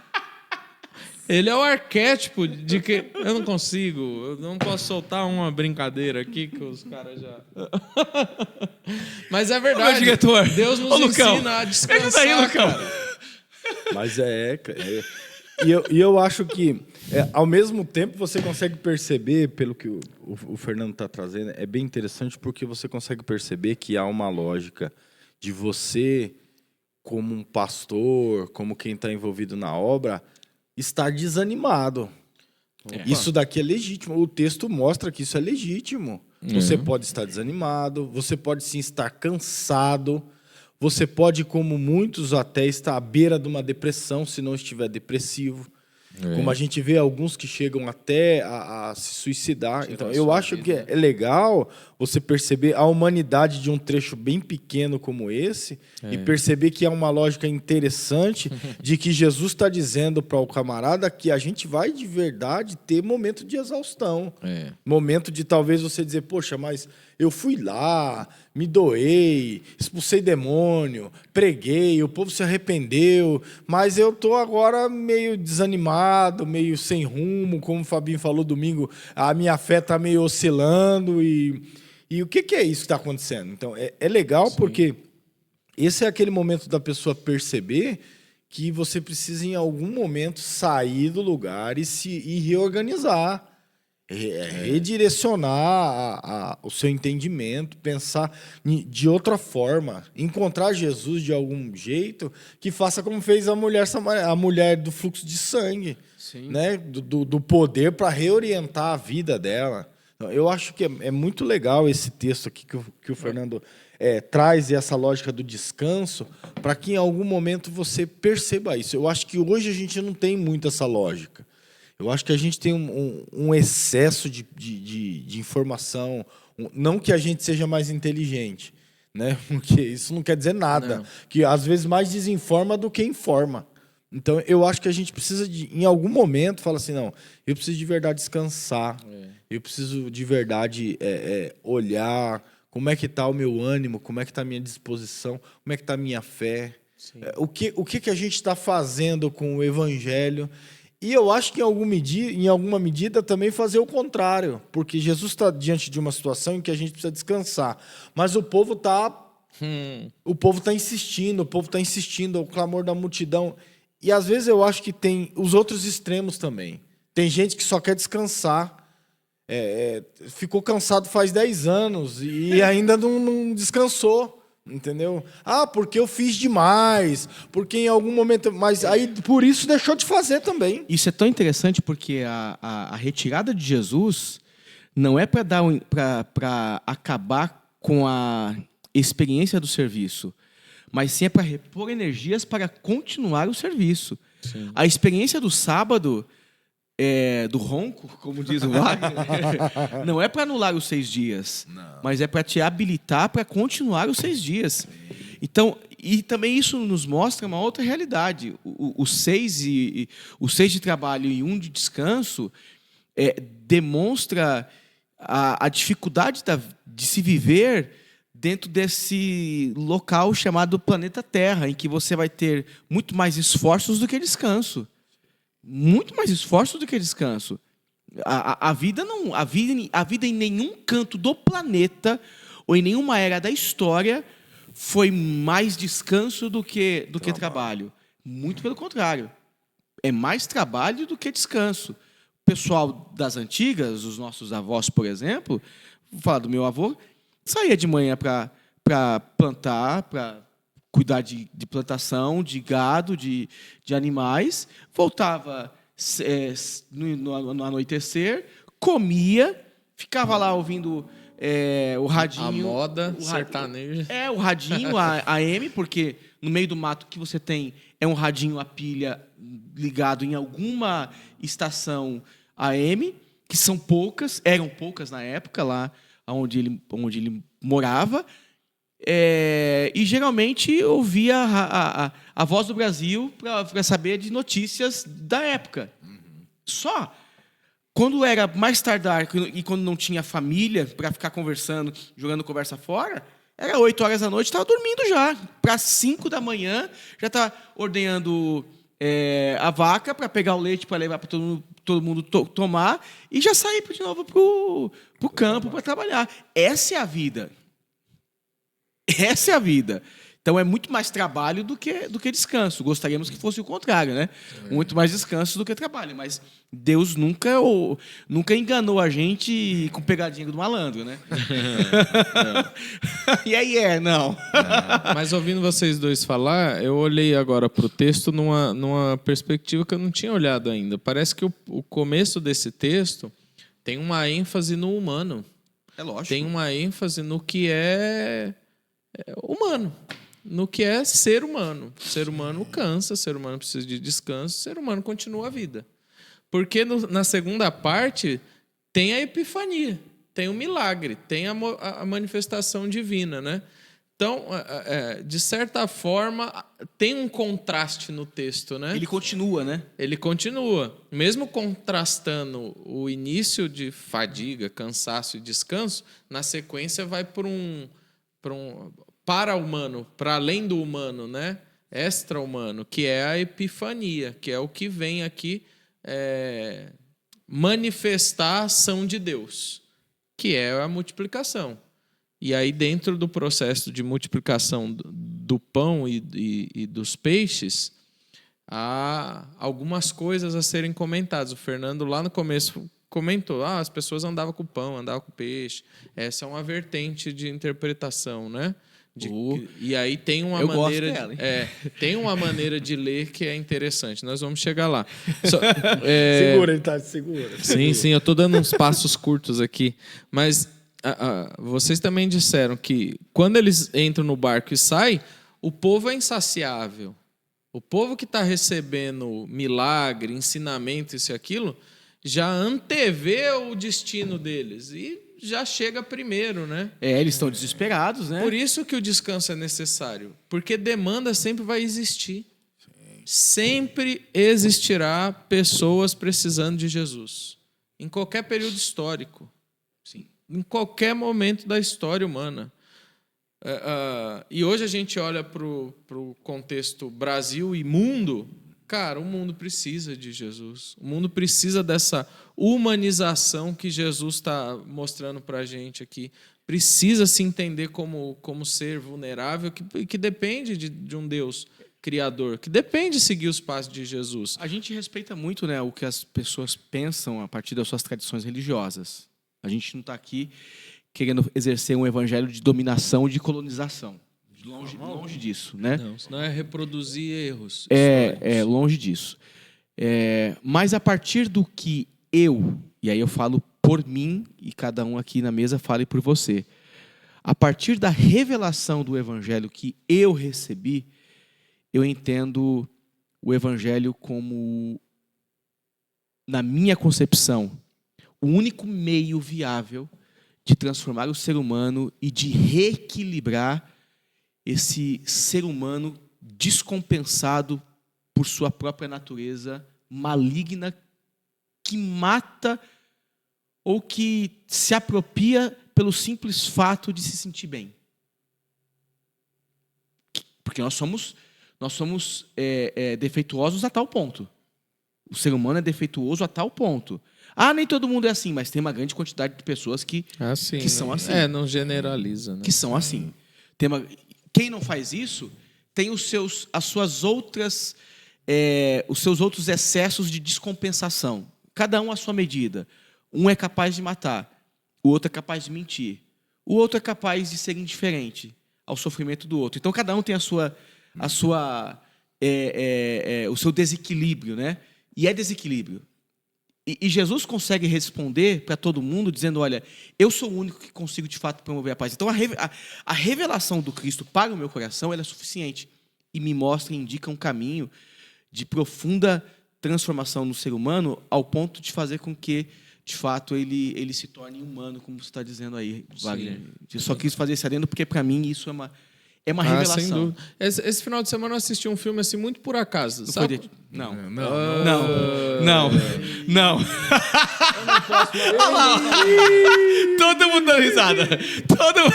Ele é o arquétipo de que... Eu não consigo, eu não posso soltar uma brincadeira aqui que os caras já... Mas é verdade.
Meu diretor.
Deus nos ensina a descansar.
Ajuda aí, Lucão.
Mas E eu acho que, ao mesmo tempo, você consegue perceber, pelo que o Fernando está trazendo, é bem interessante porque você consegue perceber que há uma lógica de você, como um pastor, como quem está envolvido na obra, estar desanimado. Isso daqui é legítimo. O texto mostra que isso é legítimo. Você pode estar desanimado, você pode sim estar cansado. Você pode, como muitos, até estar à beira de uma depressão, se não estiver depressivo. Como a gente vê alguns que chegam até a se suicidar. Então, eu acho que é legal você perceber a humanidade de um trecho bem pequeno como esse e perceber que há uma lógica interessante de que Jesus está dizendo para o camarada que a gente vai de verdade ter momento de exaustão. Momento de talvez você dizer, poxa, mas eu fui lá, me doei, expulsei demônio, preguei, o povo se arrependeu, mas eu estou agora meio desanimado, meio sem rumo, como o Fabinho falou domingo, a minha fé está meio oscilando e o que é isso que está acontecendo? Então, é legal porque esse é aquele momento da pessoa perceber que você precisa, em algum momento, sair do lugar e reorganizar, redirecionar o seu entendimento, pensar de outra forma, encontrar Jesus de algum jeito que faça como fez a mulher do fluxo de sangue, né? do poder para reorientar a vida dela. Eu acho que é muito legal esse texto aqui que o Fernando traz, essa lógica do descanso, para que em algum momento você perceba isso. Eu acho que hoje a gente não tem muito essa lógica. Eu acho que a gente tem um excesso de informação. Não que a gente seja mais inteligente, né? Porque isso não quer dizer nada. Não. Que às vezes mais desinforma do que informa. Então, eu acho que a gente precisa, em algum momento, falar assim, não, eu preciso de verdade descansar, eu preciso de verdade olhar como é que está o meu ânimo, como é que está a minha disposição, como é que está a minha fé, o que a gente está fazendo com o Evangelho. E eu acho que, em alguma medida, também fazer o contrário, porque Jesus está diante de uma situação em que a gente precisa descansar, mas o povo está insistindo, é o clamor da multidão. E às vezes eu acho que tem os outros extremos também. Tem gente que só quer descansar, ficou cansado faz 10 anos e ainda não descansou, entendeu? Porque eu fiz demais, porque em algum momento... Mas aí por isso deixou de fazer também.
Isso é tão interessante porque a retirada de Jesus não é para acabar com a experiência do serviço, mas sim é para repor energias para continuar o serviço. Sim. A experiência do sábado, do ronco, como diz o Wagner, não é para anular os 6 dias, mas é para te habilitar para continuar os 6 dias. Então, e também isso nos mostra uma outra realidade. Os 6 de trabalho e 1 de descanso demonstra a dificuldade de se viver dentro desse local chamado planeta Terra, em que você vai ter muito mais esforços do que descanso. Muito mais esforços do que descanso. A vida em nenhum canto do planeta ou em nenhuma era da história foi mais descanso do que trabalho. Muito pelo contrário. É mais trabalho do que descanso. O pessoal das antigas, os nossos avós, por exemplo, vou falar do meu avô, saía de manhã para plantar, para cuidar de plantação, de gado, de animais, voltava no anoitecer, comia, ficava lá ouvindo o radinho.
A moda sertaneja.
O radinho, a AM, porque no meio do mato que você tem é um radinho a pilha ligado em alguma estação AM, que são poucas, eram poucas na época, lá onde ele morava, e geralmente ouvia a Voz do Brasil para saber de notícias da época. Só quando era mais tardar e quando não tinha família para ficar conversando, jogando conversa fora, era 8 horas da noite, estava dormindo já. Para 5 da manhã, já estava ordenhando a vaca para pegar o leite para levar para todo mundo tomar e já sair de novo para o campo para trabalhar. Essa é a vida. Essa é a vida. Então é muito mais trabalho do que descanso. Gostaríamos que fosse o contrário, né? Muito mais descanso do que trabalho. Mas Deus nunca enganou a gente com pegadinha do malandro, né? E aí não.
Mas ouvindo vocês dois falar, eu olhei agora para o texto numa perspectiva que eu não tinha olhado ainda. Parece que o começo desse texto tem uma ênfase no humano.
É lógico.
Tem uma ênfase no que é humano. no que é ser humano. O ser humano cansa, o ser humano precisa de descanso, o ser humano continua a vida. Porque na segunda parte tem a epifania, tem o milagre, tem a manifestação divina, né? Então, de certa forma, tem um contraste no texto, né?
Ele continua, né?
Ele continua. Mesmo contrastando o início de fadiga, cansaço e descanso, na sequência vai para-humano, para além do humano, né? Extra-humano, que é a epifania, que é o que vem aqui manifestar a ação de Deus, que é a multiplicação. E aí, dentro do processo de multiplicação do pão e dos peixes, há algumas coisas a serem comentadas. O Fernando, lá no começo, comentou: as pessoas andavam com pão, andavam com peixe. Essa é uma vertente de interpretação, né? E aí tem uma maneira
dela,
tem uma maneira de ler que é interessante. Nós vamos chegar lá.
Segura, ele tá segura.
Sim, eu estou dando uns passos curtos aqui. Mas vocês também disseram que quando eles entram no barco e saem, o povo é insaciável. O povo que está recebendo milagre, ensinamento, isso e aquilo, já antevê o destino deles e já chega primeiro, né?
Eles estão desesperados, né?
Por isso que o descanso é necessário, porque demanda sempre vai existir. Sempre existirá pessoas precisando de Jesus, em qualquer período histórico, em qualquer momento da história humana. E hoje a gente olha para o contexto Brasil e mundo. Cara, o mundo precisa de Jesus. O mundo precisa dessa humanização que Jesus está mostrando para a gente aqui. Precisa se entender como ser vulnerável, que depende de um Deus criador, que depende de seguir os passos de Jesus.
A gente respeita muito, né, o que as pessoas pensam a partir das suas tradições religiosas. A gente não está aqui querendo exercer um evangelho de dominação e de colonização. Longe disso, né?
Não, senão é reproduzir erros.
Longe disso. Mas a partir do que e aí eu falo por mim e cada um aqui na mesa fale por você, a partir da revelação do evangelho que eu recebi, eu entendo o evangelho como, na minha concepção, o único meio viável de transformar o ser humano e de reequilibrar esse ser humano descompensado por sua própria natureza maligna, que mata ou que se apropria pelo simples fato de se sentir bem. Porque nós somos defeituosos a tal ponto. O ser humano é defeituoso a tal ponto. Nem todo mundo é assim, mas tem uma grande quantidade de pessoas que são assim.
Não generaliza, né?
Que são assim. Quem não faz isso tem os seus outros excessos de descompensação. Cada um à sua medida. Um é capaz de matar, o outro é capaz de mentir, o outro é capaz de ser indiferente ao sofrimento do outro. Então cada um tem o seu desequilíbrio, né? E é desequilíbrio. E Jesus consegue responder para todo mundo dizendo: olha, eu sou o único que consigo de fato promover a paz. Então a revelação do Cristo para o meu coração ela é suficiente e me mostra e indica um caminho de profunda transformação no ser humano ao ponto de fazer com que, de fato, ele se torne humano, como você está dizendo aí, Wagner. Eu só quis fazer esse adendo porque, para mim, isso é uma revelação.
Sem dúvida. Esse final de semana eu assisti um filme assim muito por acaso.
Não. Todo mundo dando risada.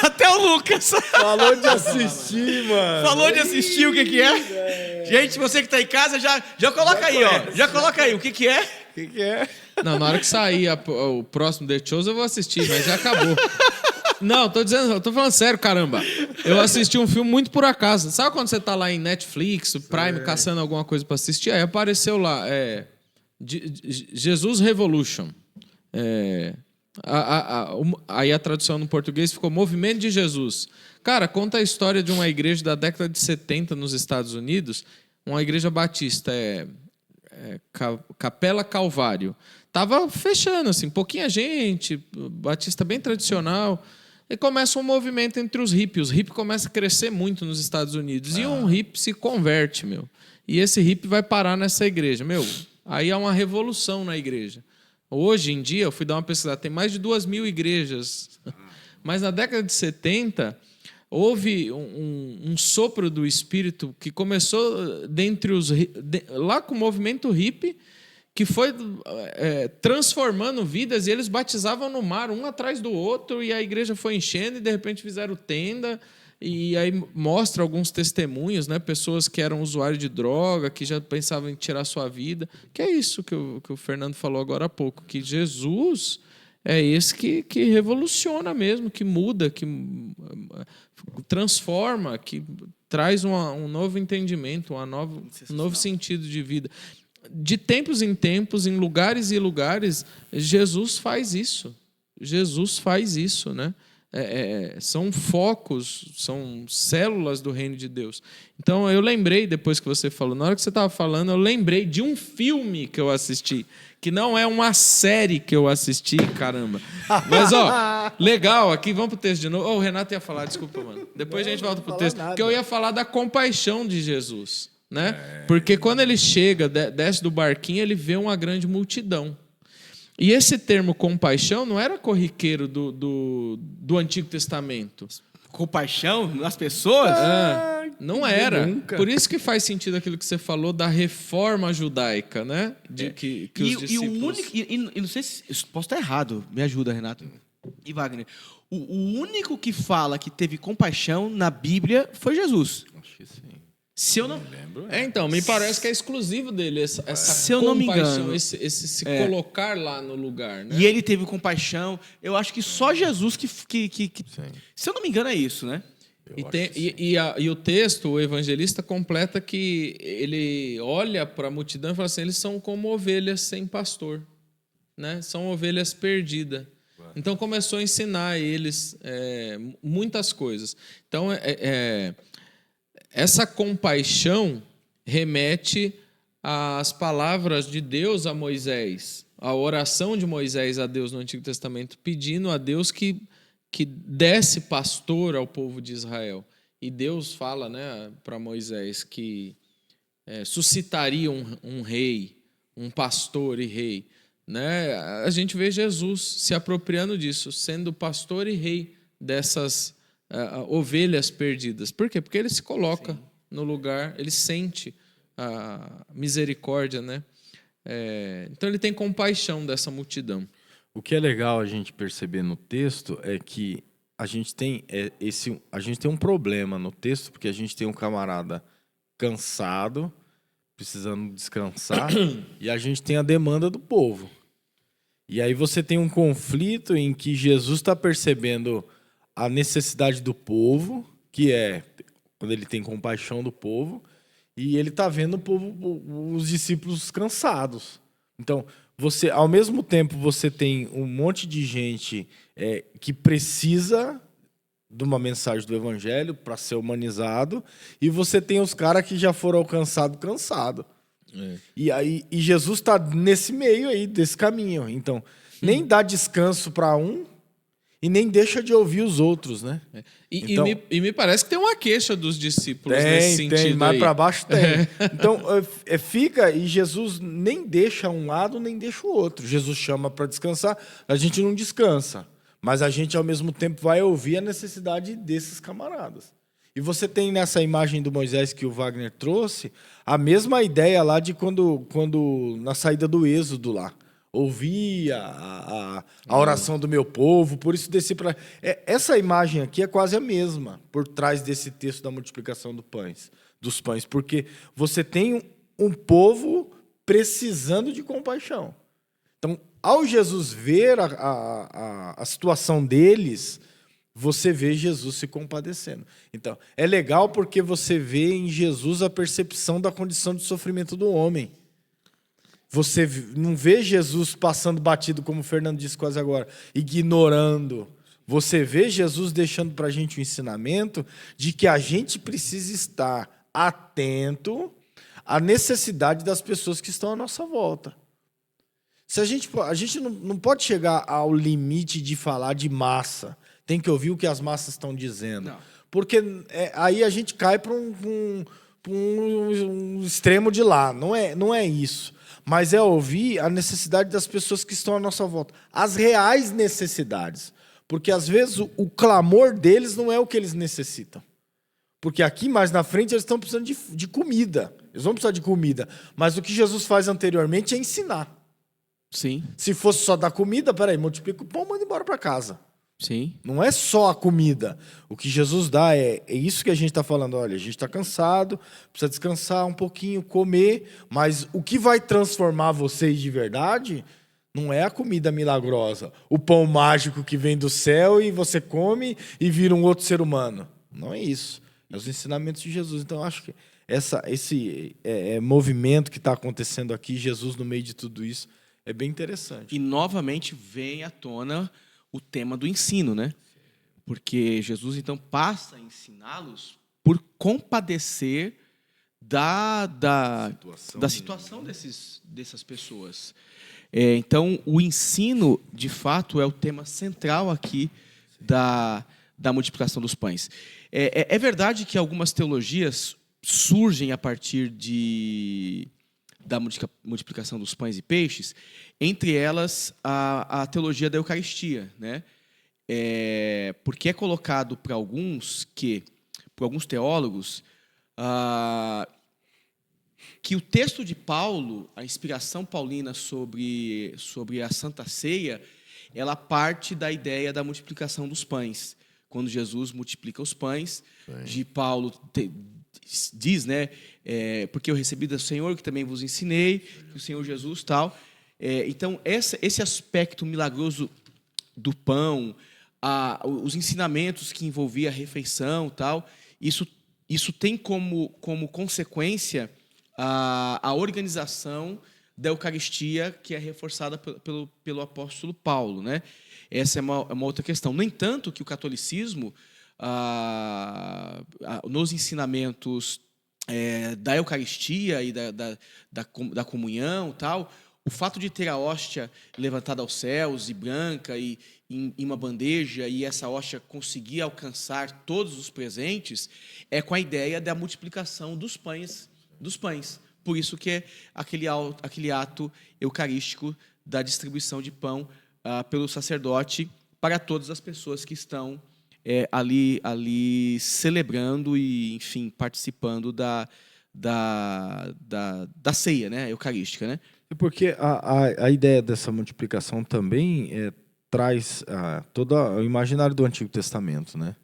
Até o Lucas.
Falou de assistir, mano.
Falou de assistir, o que é? Gente, você que está em casa, já coloca aí, ó. Já coloca aí, o que é?
O que é?
Não, na hora que sair o próximo The Chose eu vou assistir, mas já acabou. Não, tô falando sério, caramba. Eu assisti um filme muito por acaso. Sabe quando você tá lá em Netflix, Prime, caçando alguma coisa para assistir? Aí apareceu lá, Jesus Revolution. Aí a tradução no português ficou Movimento de Jesus. Cara, conta a história de uma igreja da década de 70 nos Estados Unidos, uma igreja batista, Capela Calvário. Tava fechando, assim, pouquinha gente, batista bem tradicional. E começa um movimento entre os hippies. Os hippies começam a crescer muito nos Estados Unidos. E um hippie se converte, meu. E esse hippie vai parar nessa igreja. Meu, aí há uma revolução na igreja. Hoje em dia, eu fui dar uma pesquisada, tem mais de 2.000 igrejas. Mas na década de 70, houve um sopro do Espírito que começou lá com o movimento hippie, que foi transformando vidas, e eles batizavam no mar, um atrás do outro, e a igreja foi enchendo, e de repente fizeram tenda, e aí mostra alguns testemunhos, né? Pessoas que eram usuários de droga, que já pensavam em tirar sua vida, que é isso que o Fernando falou agora há pouco, que Jesus é esse que revoluciona mesmo, que muda, que transforma, que traz um novo entendimento, um novo sentido de vida. De tempos em tempos, em lugares e lugares, Jesus faz isso. Jesus faz isso, né? São focos, são células do reino de Deus. Então, eu lembrei, depois que você falou, na hora que você estava falando, eu lembrei de um filme que eu assisti, que não é uma série que eu assisti, caramba. Mas, legal, aqui, vamos pro texto de novo. O Renato ia falar, desculpa, mano. Depois a gente volta pro texto, porque eu ia falar da compaixão de Jesus, né? Porque quando ele chega, desce do barquinho, ele vê uma grande multidão. E esse termo compaixão não era corriqueiro do Antigo Testamento.
Compaixão nas pessoas?
Não era.
Nunca.
Por isso que faz sentido aquilo que você falou da reforma judaica, né? Que os discípulos...
E não sei se... Eu posso estar errado. Me ajuda, Renato. E Wagner. O único que fala que teve compaixão na Bíblia foi Jesus.
Acho que sim.
Se eu não
lembro.
Então, me parece que é exclusivo dele essa
Se eu não me engano,
esse se colocar lá no lugar, né?
E ele teve compaixão. Eu acho que só Jesus que se eu não me engano, é isso, né?
E o texto, o evangelista completa que ele olha para a multidão e fala assim, eles são como ovelhas sem pastor, né? São ovelhas perdidas. Então começou a ensinar a eles muitas coisas. Então essa compaixão remete às palavras de Deus a Moisés, a oração de Moisés a Deus no Antigo Testamento, pedindo a Deus que desse pastor ao povo de Israel. E Deus fala, né, para Moisés que suscitaria um rei, um pastor e rei. Né? A gente vê Jesus se apropriando disso, sendo pastor e rei dessas ovelhas perdidas. Por quê? Porque ele se coloca no lugar, ele sente a misericórdia, né? Então ele tem compaixão dessa multidão.
O que é legal a gente perceber no texto é que a gente tem um problema no texto, porque a gente tem um camarada cansado, precisando descansar, e a gente tem a demanda do povo. E aí você tem um conflito em que Jesus está percebendo a necessidade do povo, que é quando ele tem compaixão do povo, e ele está vendo o povo, os discípulos cansados. Então, ao mesmo tempo, você tem um monte de gente que precisa de uma mensagem do evangelho para ser humanizado, e você tem os caras que já foram alcançados cansados. E Jesus está nesse meio aí, desse caminho. Então, nem dá descanso para um e nem deixa de ouvir os outros, né?
E me parece que tem uma queixa dos discípulos nesse sentido.
Tem, mais para baixo tem. Então, fica, e Jesus nem deixa um lado, nem deixa o outro. Jesus chama para descansar, a gente não descansa, mas a gente, ao mesmo tempo, vai ouvir a necessidade desses camaradas. E você tem nessa imagem do Moisés que o Wagner trouxe, a mesma ideia lá de quando na saída do Êxodo lá. Ouvi a oração do meu povo, por isso desci para... Essa imagem aqui é quase a mesma, por trás desse texto da multiplicação dos pães, porque você tem um povo precisando de compaixão. Então, ao Jesus ver a situação deles, você vê Jesus se compadecendo. Então, é legal porque você vê em Jesus a percepção da condição de sofrimento do homem. Você não vê Jesus passando batido, como o Fernando disse quase agora, ignorando. Você vê Jesus deixando para a gente o ensinamento de que a gente precisa estar atento à necessidade das pessoas que estão à nossa volta. A gente não pode chegar ao limite de falar de massa. tem que ouvir o que as massas estão dizendo.
Não.
Porque aí a gente cai para um extremo de lá. Não é isso. Mas é ouvir a necessidade das pessoas que estão à nossa volta. As reais necessidades. Porque, às vezes, o clamor deles não é o que eles necessitam. Porque aqui, mais na frente, eles estão precisando de comida. Eles vão precisar de comida. Mas o que Jesus faz anteriormente é ensinar.
Sim,
Se fosse só dar comida, peraí, multiplica o pão, manda embora para casa.
sim.
Não é só a comida. O que Jesus dá é isso que a gente está falando. Olha, a gente está cansado, precisa descansar um pouquinho, comer, mas o que vai transformar vocês de verdade não é a comida milagrosa, o pão mágico que vem do céu e você come e vira um outro ser humano. Não é isso. É os ensinamentos de Jesus. Então, eu acho que esse movimento que está acontecendo aqui, Jesus no meio de tudo isso, é bem interessante.
E novamente vem à tona o tema do ensino, né? Porque Jesus então passa a ensiná-los por compadecer da situação dessas pessoas. Então, o ensino, de fato, é o tema central aqui da multiplicação dos pães. É verdade que algumas teologias surgem a partir da multiplicação dos pães e peixes, entre elas a teologia da Eucaristia, né? Porque é colocado por alguns teólogos, que o texto de Paulo, a inspiração paulina sobre a Santa Ceia, ela parte da ideia da multiplicação dos pães. Quando Jesus multiplica os pães, de Paulo diz, né? Porque eu recebi do Senhor, que também vos ensinei, que o Senhor Jesus tal. Então, esse aspecto milagroso do pão, os ensinamentos que envolvia a refeição tal, isso tem como consequência a organização da Eucaristia, que é reforçada pelo apóstolo Paulo, né? Essa é uma outra questão. No entanto, que o catolicismo, nos ensinamentos da Eucaristia e da comunhão, tal, o fato de ter a hóstia levantada aos céus e branca e em uma bandeja e essa hóstia conseguir alcançar todos os presentes é com a ideia da multiplicação dos pães. Por isso que é aquele ato eucarístico da distribuição de pão pelo sacerdote para todas as pessoas que estão ali celebrando e, enfim, participando da ceia, né, eucarística, né?
E porque a ideia dessa multiplicação também traz todo o imaginário do Antigo Testamento, né?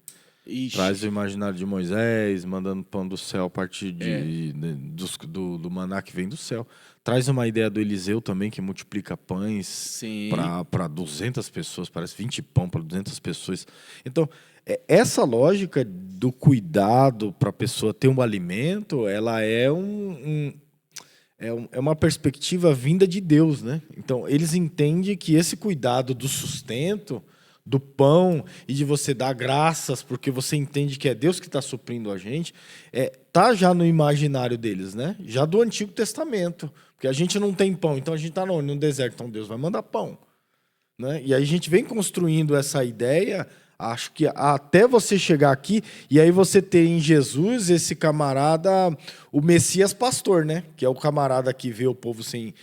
Ixi.
Traz o imaginário de Moisés, mandando pão do céu a partir do maná que vem do céu. Traz uma ideia do Eliseu também, que multiplica pães para 200 pessoas, parece 20 pão para 200 pessoas. Então, essa lógica do cuidado para a pessoa ter um alimento, ela é uma perspectiva vinda de Deus, né? Então, eles entendem que esse cuidado do sustento, do pão e de você dar graças, porque você entende que é Deus que está suprindo a gente, tá já no imaginário deles, né? Já do Antigo Testamento. Porque a gente não tem pão, então a gente está no deserto, então Deus vai mandar pão. Né? E aí a gente vem construindo essa ideia, acho que até você chegar aqui, e aí você ter em Jesus esse camarada, o Messias pastor, né? Que é o camarada que vê o povo sem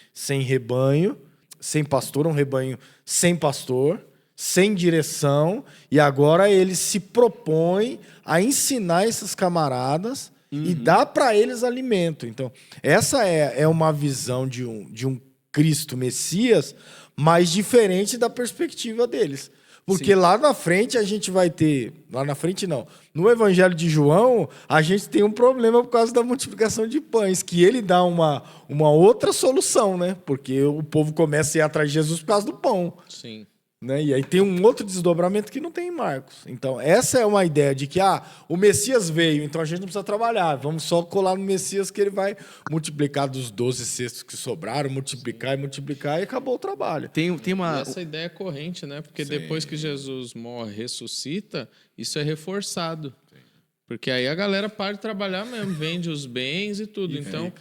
rebanho, sem pastor, um rebanho sem pastor, sem direção, e agora ele se propõe a ensinar esses camaradas e dar para eles alimento. Então, essa é uma visão de um Cristo Messias, mas diferente da perspectiva deles. Porque lá na frente a gente vai ter... Lá na frente não. No Evangelho de João, a gente tem um problema por causa da multiplicação de pães, que ele dá uma outra solução, né? Porque o povo começa a ir atrás de Jesus por causa do pão.
Sim.
Né? E aí tem um outro desdobramento que não tem em Marcos. Então, essa é uma ideia de que o Messias veio, então a gente não precisa trabalhar. Vamos só colar no Messias que ele vai multiplicar dos 12 cestos que sobraram, multiplicar e acabou o trabalho.
Tem
E
uma...
essa ideia é corrente, né? Porque depois que Jesus morre, ressuscita, isso é reforçado. Porque aí a galera para de trabalhar mesmo, vende os bens e tudo. Então,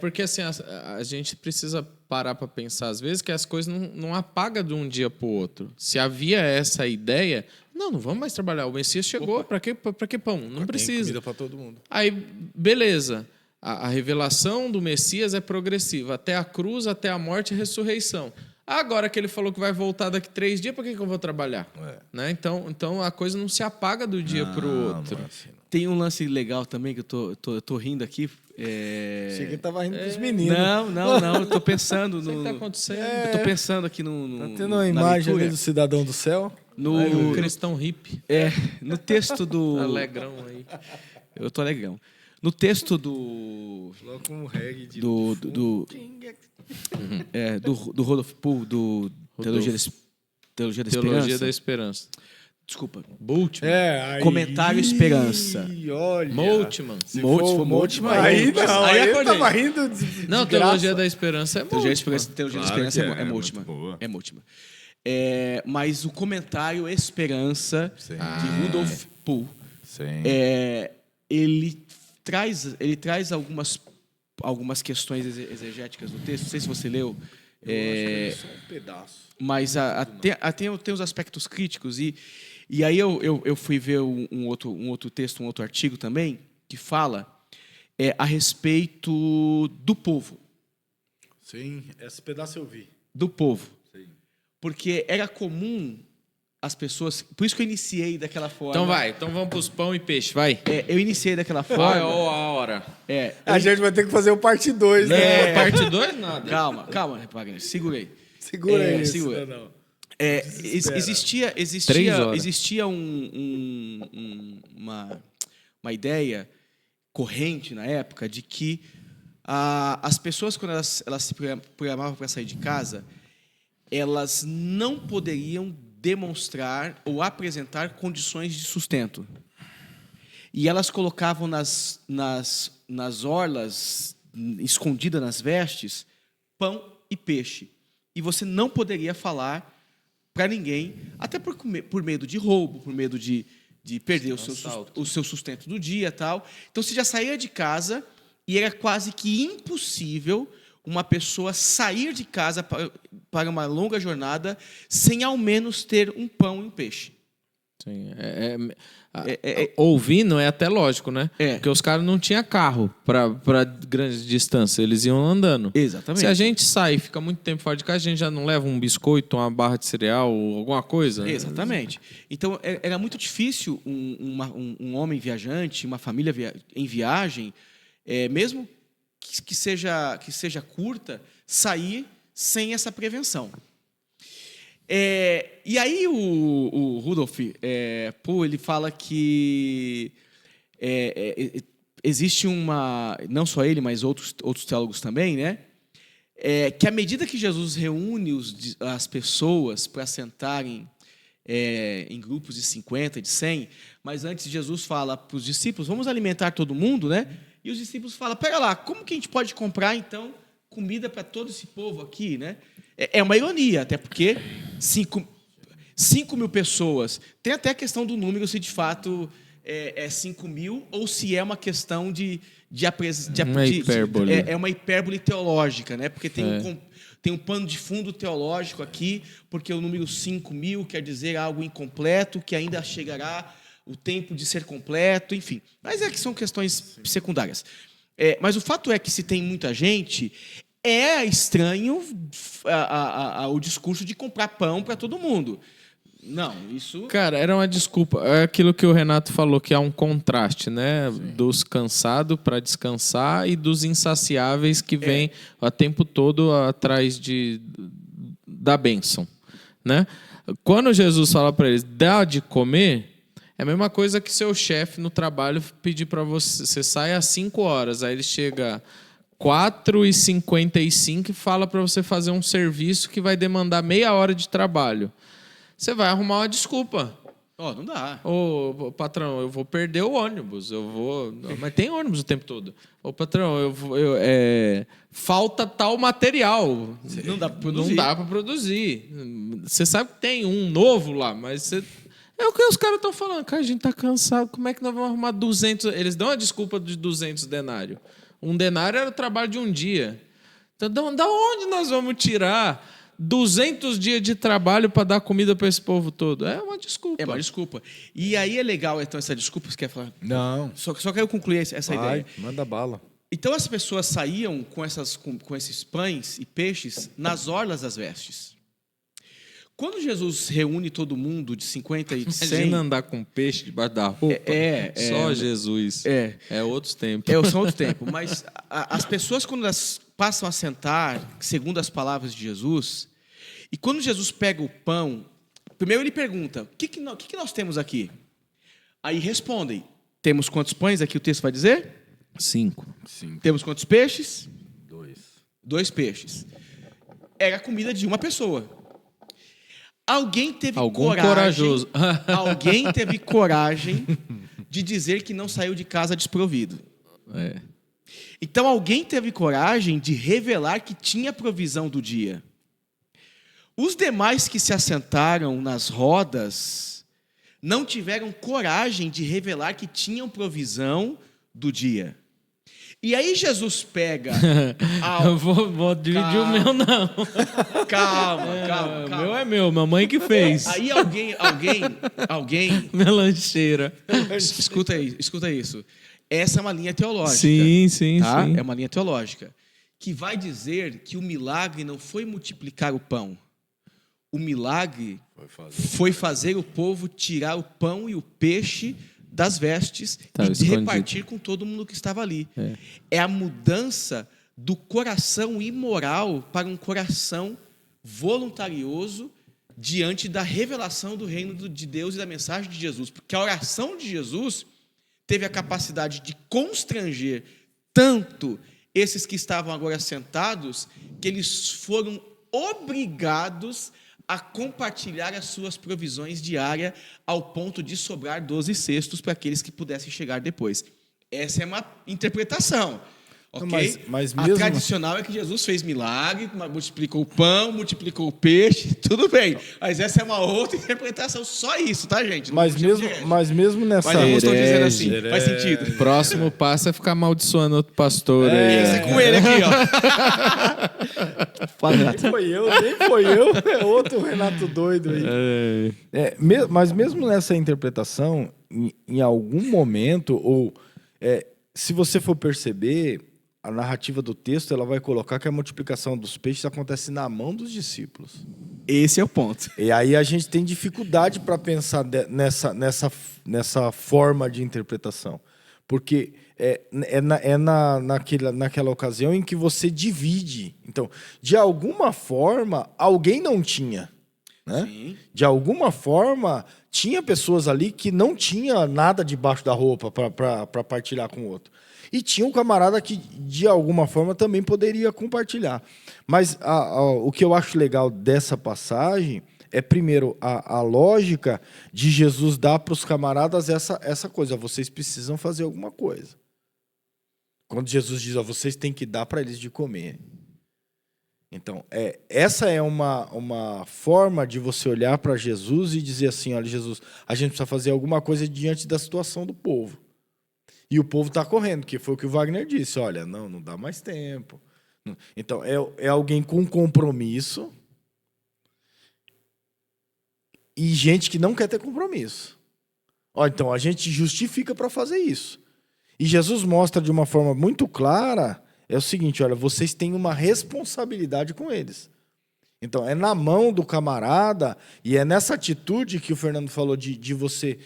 porque assim, a gente precisa parar para pensar às vezes que as coisas não apagam de um dia para o outro. Se havia essa ideia, Não vamos mais trabalhar. O Messias chegou. Para que pão? Não
Tem
precisa.
comida para todo mundo.
Aí, beleza. A revelação do Messias é progressiva. Até a cruz, até a morte e a ressurreição. Agora que ele falou que vai voltar daqui 3 dias, por que eu vou trabalhar? Né? Então a coisa não se apaga do dia para o outro.
Tem um lance legal também que eu tô rindo aqui.
Achei que ele tava rindo dos meninos.
Não, eu tô pensando
O que
no...
está acontecendo?
Eu tô pensando aqui no
Tá tendo uma imagem ali do cidadão do céu.
O cristão hippie.
No texto do...
Alegrão aí.
Eu tô alegrão. No texto do...
Coloca um reggae de...
do Rodolfo Poole, do Teologia da Esperança.
da Esperança.
Desculpa.
Bultmann.
Aí,
Comentário Esperança.
Olha.
Moltmann.
Se
Moltmann,
for
Moltmann,
Aí não,
aí
aí eu
acordei.
tava rindo de
Não,
graça.
Teologia da Esperança é
Teologia da
Moltmann.
Esperança, Teologia da
Claro
Esperança
que
é
é,
Moltmann.
muito boa.
É Moltmann. Mas o comentário Esperança
Sim.
de Rudolf Poole,
Sim.
ele traz algumas questões exegéticas do texto. Não sei se você leu.
Eu acho que é só um pedaço.
Mas tem os aspectos críticos. E aí eu fui ver um outro texto, um outro artigo também, que fala a respeito do povo.
Sim, esse pedaço eu vi.
Do povo.
Sim.
Porque era comum as pessoas... Por isso que eu iniciei daquela forma.
Então vamos pros pão e peixe, vai.
Eu iniciei daquela
Vai,
forma.
ó a hora.
A gente vai ter que fazer o parte 2, né?
Parte 2, nada.
Calma, Wagner, segura aí.
Segura aí isso.
segura.
Não.
Existia
3 horas.
uma ideia corrente na época de que as pessoas, quando elas se programavam para sair de casa, elas não poderiam demonstrar ou apresentar condições de sustento. E elas colocavam nas orlas, escondida nas vestes, pão e peixe. E você não poderia falar para ninguém, até por medo de roubo, por medo de perder o seu sustento do dia e tal. Então, você já saía de casa e era quase que impossível uma pessoa sair de casa para uma longa jornada sem ao menos ter um pão e um peixe.
Sim, ouvindo é até lógico, né? Porque os caras não tinham carro para grandes distâncias, eles iam andando.
Exatamente.
Se a gente sai e fica muito tempo fora de casa, a gente já não leva um biscoito, uma barra de cereal, alguma coisa?
Exatamente. Então, era muito difícil um homem viajante, uma família em viagem, mesmo que seja curta, sair sem essa prevenção. E aí o Rudolf Poole, ele fala que existe não só ele, mas outros teólogos também, né? Que à medida que Jesus reúne as pessoas para sentarem em grupos de 50, de 100, mas antes Jesus fala para os discípulos, vamos alimentar todo mundo, né? E os discípulos falam, pera lá, como que a gente pode comprar, então, comida para todo esse povo aqui, né? É uma ironia, até porque 5 mil pessoas. Tem até a questão do número, se de fato é 5 mil, ou se é uma questão
hipérbole.
É uma hipérbole teológica, né? Porque tem um pano de fundo teológico aqui, porque o número 5 mil quer dizer algo incompleto, que ainda chegará o tempo de ser completo, enfim. Mas que são questões secundárias. Mas o fato é que, se tem muita gente, é estranho o discurso de comprar pão para todo mundo. Não, isso...
Cara, era uma desculpa. É aquilo que o Renato falou, que há um contraste, né? Sim. Dos cansados para descansar e dos insaciáveis que vêm o tempo todo atrás da bênção, né? Quando Jesus fala para eles, dá de comer, é a mesma coisa que seu chefe no trabalho pedir para você sai às 5 horas, aí ele chega 4h55 e fala para você fazer um serviço que vai demandar meia hora de trabalho. Você vai arrumar uma desculpa.
Não dá.
Ô, patrão, eu vou perder o ônibus. Mas tem ônibus o tempo todo. Ô, patrão, falta tal material.
Não dá para produzir.
Não dá para produzir. Você sabe que tem um novo lá, mas é o que os caras estão falando. Cara, a gente tá cansado. Como é que nós vamos arrumar 200? Eles dão a desculpa de 200 denários. Um denário era o trabalho de um dia. Então, da onde nós vamos tirar 200 dias de trabalho para dar comida para esse povo todo. É uma desculpa.
É uma desculpa. E aí é legal, então, essa desculpa, você quer falar?
Não.
Só quero concluir essa
Vai,
ideia.
manda bala.
Então as pessoas saíam com esses pães e peixes nas orlas das vestes. Quando Jesus reúne todo mundo de 50 e 100...
Imagina andar com peixe debaixo da roupa. Só Jesus. É outros tempos.
São outro tempo. Mas as pessoas, quando elas passam a sentar, segundo as palavras de Jesus, e quando Jesus pega o pão, primeiro ele pergunta, o que nós temos aqui? Aí respondem, temos quantos pães aqui o texto vai dizer?
5.
Temos quantos peixes?
2.
2 peixes. Era a comida de uma pessoa. Alguém teve
corajoso.
Alguém teve coragem de dizer que não saiu de casa desprovido. Então alguém teve coragem de revelar que tinha provisão do dia. Os demais que se assentaram nas rodas não tiveram coragem de revelar que tinham provisão do dia. E aí Jesus pega...
Eu vou dividir o meu, não.
Calma.
O meu é meu, mamãe que fez.
Aí alguém...
Minha lancheira.
Escuta isso. Essa é uma linha teológica.
Sim.
É uma linha teológica. Que vai dizer que o milagre não foi multiplicar o pão. O milagre foi fazer o povo tirar o pão e o peixe das vestes e repartir com todo mundo que estava ali. É a mudança do coração imoral para um coração voluntarioso diante da revelação do reino de Deus e da mensagem de Jesus. Porque a oração de Jesus teve a capacidade de constranger tanto esses que estavam agora sentados, que eles foram obrigados a compartilhar as suas provisões diárias ao ponto de sobrar 12 cestos para aqueles que pudessem chegar depois. Essa é uma interpretação. Okay?
Mas
a
mesmo...
tradicional é que Jesus fez milagre, multiplicou o pão, multiplicou o peixe, tudo bem. Mas essa é uma outra interpretação, só isso, tá, gente?
Mas mesmo nessa...
Mas alguns estão dizendo assim, faz sentido.
O próximo passo é ficar amaldiçoando outro pastor.
Esse é com ele aqui, ó.
Nem foi eu. É outro Renato doido aí. Mas mesmo nessa interpretação, em algum momento, se você for perceber... A narrativa do texto ela vai colocar que a multiplicação dos peixes acontece na mão dos discípulos.
Esse é o ponto.
E aí a gente tem dificuldade para pensar nessa forma de interpretação. Porque naquela ocasião em que você divide. Então, de alguma forma, alguém não tinha. Né?
Sim.
De alguma forma, tinha pessoas ali que não tinha nada debaixo da roupa para partilhar com o outro. E tinha um camarada que, de alguma forma, também poderia compartilhar. Mas o que eu acho legal dessa passagem é, primeiro, a lógica de Jesus dar para os camaradas essa coisa. Vocês precisam fazer alguma coisa. Quando Jesus diz, vocês têm que dar para eles de comer. Então, essa é uma forma de você olhar para Jesus e dizer assim, olha, Jesus, a gente precisa fazer alguma coisa diante da situação do povo. E o povo está correndo, que foi o que o Wagner disse. Olha, não dá mais tempo. Então, é alguém com compromisso e gente que não quer ter compromisso. Então, a gente justifica para fazer isso. E Jesus mostra de uma forma muito clara, é o seguinte, olha, vocês têm uma responsabilidade com eles. Então, é na mão do camarada e é nessa atitude que o Fernando falou de você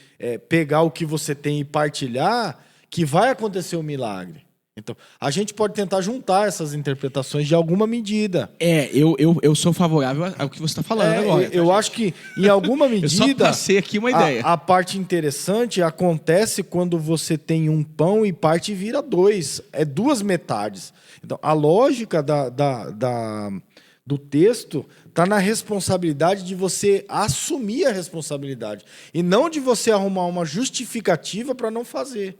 pegar o que você tem e partilhar que vai acontecer o milagre. Então, a gente pode tentar juntar essas interpretações de alguma medida.
Eu sou favorável ao que você está falando agora.
Eu acho que, em alguma medida...
Eu só passei aqui uma ideia.
A parte interessante acontece quando você tem um pão e parte vira 2. É 2 metades. Então, a lógica do texto está na responsabilidade de você assumir a responsabilidade. E não de você arrumar uma justificativa para não fazer.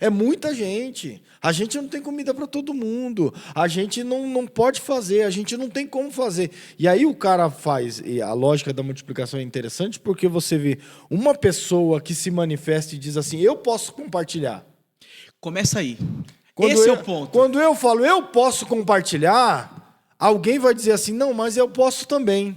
É muita gente. A gente não tem comida para todo mundo. A gente não pode fazer. A gente não tem como fazer. E aí o cara faz... E a lógica da multiplicação é interessante porque você vê uma pessoa que se manifesta e diz assim, eu posso compartilhar.
Começa aí. Esse é o ponto.
Quando eu falo, eu posso compartilhar, alguém vai dizer assim, não, mas eu posso também.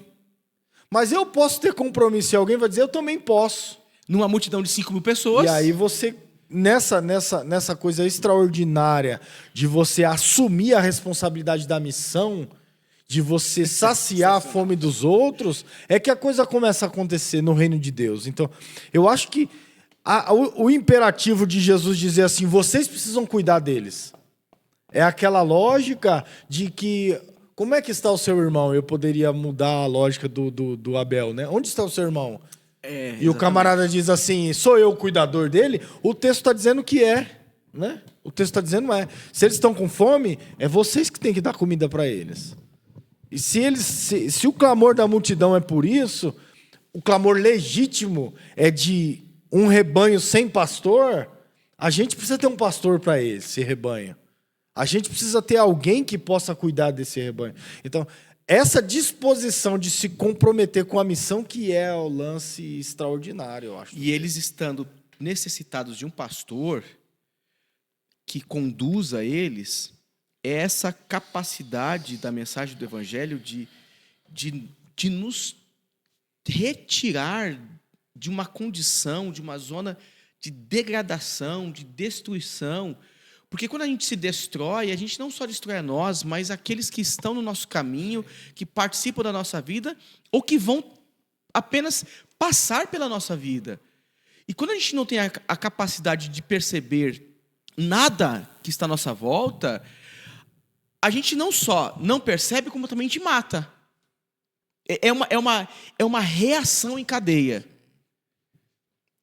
Mas eu posso ter compromisso. E alguém vai dizer, eu também posso.
Numa multidão de 5.000 pessoas.
E aí você, nessa coisa extraordinária de você assumir a responsabilidade da missão, de você saciar a fome dos outros, é que a coisa começa a acontecer no reino de Deus. Então, eu acho que o imperativo de Jesus dizer assim, vocês precisam cuidar deles. É aquela lógica de que, como é que está o seu irmão? Eu poderia mudar a lógica do Abel, né? Onde está o seu irmão? E o camarada diz assim, sou eu o cuidador dele? O texto está dizendo que é, né? O texto está dizendo é. Se eles estão com fome, é vocês que têm que dar comida para eles. E se o clamor da multidão é por isso, o clamor legítimo é de um rebanho sem pastor, a gente precisa ter um pastor para esse rebanho. A gente precisa ter alguém que possa cuidar desse rebanho. Então, essa disposição de se comprometer com a missão que é o lance extraordinário, eu acho.
E eles estando necessitados de um pastor que conduza eles, é essa capacidade da mensagem do Evangelho de nos retirar de uma condição, de uma zona de degradação, de destruição. Porque quando a gente se destrói, a gente não só destrói a nós, mas aqueles que estão no nosso caminho, que participam da nossa vida, ou que vão apenas passar pela nossa vida. E quando a gente não tem a capacidade de perceber nada que está à nossa volta, a gente não só não percebe, como também te mata. É uma reação em cadeia.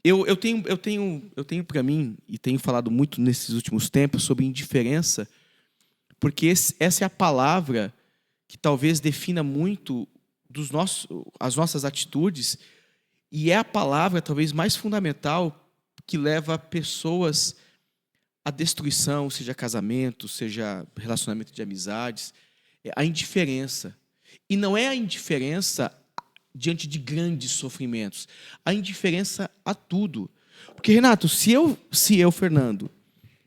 Eu tenho para mim, e tenho falado muito nesses últimos tempos, sobre indiferença, porque essa é a palavra que talvez defina muito as nossas atitudes, e é a palavra talvez mais fundamental que leva pessoas à destruição, seja casamento, seja relacionamento de amizades, a indiferença. E não é a indiferença diante de grandes sofrimentos, a indiferença a tudo. Porque, Renato, se eu, Fernando,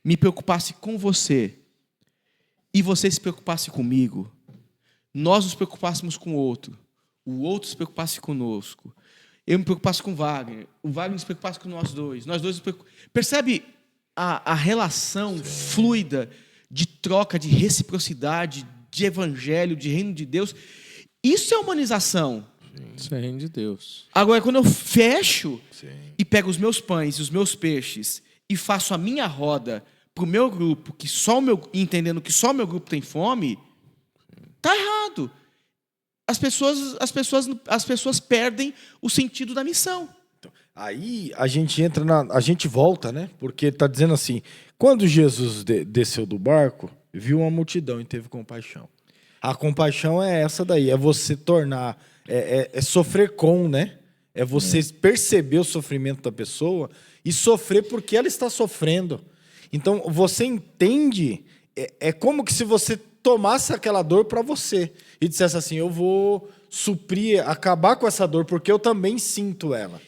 me preocupasse com você e você se preocupasse comigo, nós nos preocupássemos com o outro se preocupasse conosco, eu me preocupasse com o Wagner se preocupasse com nós dois nos preocupasse. Percebe a relação fluida de troca, de reciprocidade, de evangelho, de reino de Deus? Isso é humanização.
Isso é reino de Deus.
Agora, quando eu fecho e pego os meus pães e os meus peixes e faço a minha roda para o meu grupo, entendendo que só o meu grupo tem fome, tá errado. As pessoas perdem o sentido da missão.
Aí a gente a gente volta, né? Porque está dizendo assim, quando Jesus desceu do barco, viu uma multidão e teve compaixão. A compaixão é essa daí, é você tornar, é sofrer com, né? É você perceber o sofrimento da pessoa e sofrer porque ela está sofrendo. Então, você entende, é como que se você tomasse aquela dor para você e dissesse assim, eu vou suprir, acabar com essa dor porque eu também sinto ela.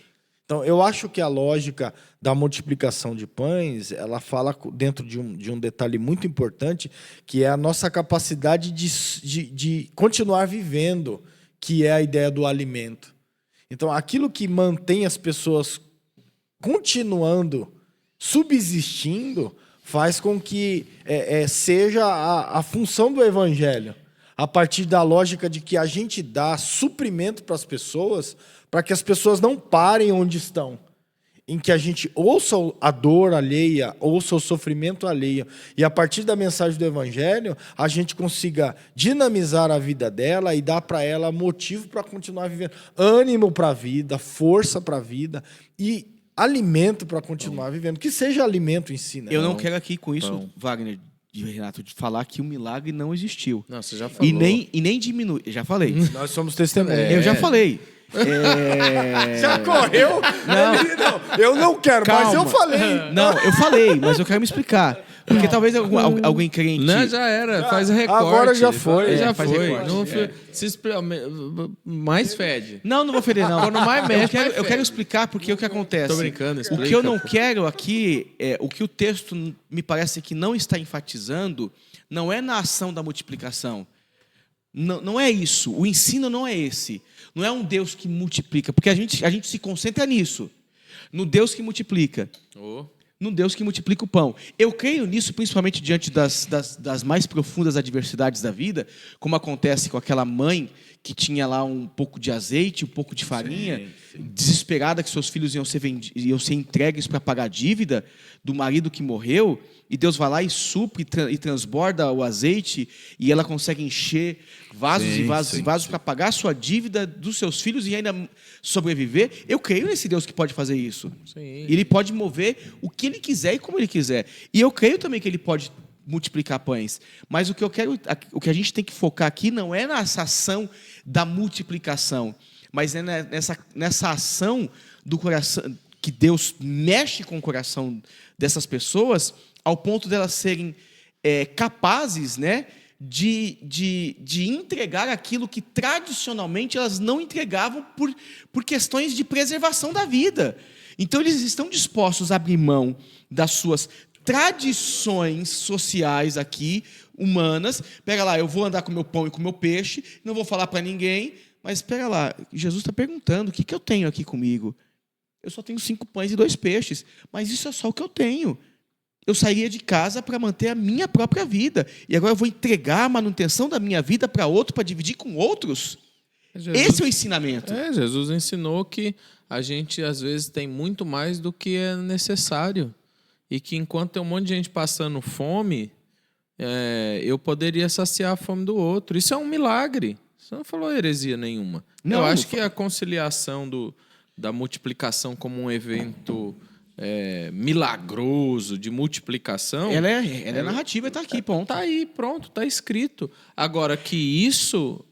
Então, eu acho que a lógica da multiplicação de pães, ela fala dentro de um detalhe muito importante, que é a nossa capacidade de continuar vivendo, que é a ideia do alimento. Então, aquilo que mantém as pessoas continuando, subsistindo, faz com que seja a função do evangelho, a partir da lógica de que a gente dá suprimento para as pessoas, para que as pessoas não parem onde estão, em que a gente ouça a dor alheia, ouça o sofrimento alheio, e a partir da mensagem do evangelho, a gente consiga dinamizar a vida dela e dar para ela motivo para continuar vivendo, ânimo para a vida, força para a vida e alimento para continuar vivendo, que seja alimento em si. Né?
Eu não quero aqui com isso, Wagner e Renato, de falar que o milagre não existiu.
Não, você já falou.
E nem diminui. Já falei.
Nós somos testemunhas.
Eu já falei.
Já correu? Não, eu não quero,
Calma.
mas eu falei.
Não, eu falei, mas eu quero me explicar. Porque talvez alguém crente...
Não, já era, faz recorte.
Agora já foi.
Já
faz
foi.
recorte,
Não, mais fede.
Não vou ofender, não.
Quando mais mexe,
eu quero explicar porque o que acontece.
Tô brincando, explica.
O que eu não quero aqui, o que o texto me parece que não está enfatizando, não é na ação da multiplicação. Não, não é isso. O ensino não é esse. Não é um Deus que multiplica, porque a gente se concentra nisso. No Deus que multiplica. No Deus que multiplica o pão. Eu creio nisso principalmente diante das mais profundas adversidades da vida, como acontece com aquela mãe que tinha lá um pouco de azeite, um pouco de farinha, desesperada que seus filhos iam ser entregues para pagar a dívida do marido que morreu, e Deus vai lá e supre e transborda o azeite, e ela consegue encher vasos e vasos para pagar a sua dívida dos seus filhos e ainda sobreviver. Eu creio nesse Deus que pode fazer isso.
Sim.
Ele pode mover o que Ele quiser e como Ele quiser. E eu creio também que Ele pode multiplicar pães. Mas o que a gente tem que focar aqui não é nessa ação da multiplicação, mas é nessa ação do coração, que Deus mexe com o coração dessas pessoas, ao ponto delas serem capazes, né, de entregar aquilo que tradicionalmente elas não entregavam por questões de preservação da vida. Então eles estão dispostos a abrir mão das suas tradições sociais aqui, humanas. Pega lá, eu vou andar com meu pão e com meu peixe, não vou falar para ninguém, mas pega lá, Jesus está perguntando, o que eu tenho aqui comigo? Eu só tenho 5 pães e 2 peixes, mas isso é só o que eu tenho. Eu sairia de casa para manter a minha própria vida, e agora eu vou entregar a manutenção da minha vida para outro, para dividir com outros? Esse é o ensinamento.
Jesus ensinou que a gente, às vezes, tem muito mais do que é necessário. E que enquanto tem um monte de gente passando fome, eu poderia saciar a fome do outro. Isso é um milagre. Você não falou heresia nenhuma.
Não,
eu acho que a conciliação da multiplicação como um evento milagroso de multiplicação...
Ela é narrativa, está aqui, ponto.
Está aí, pronto, está escrito. Agora, que isso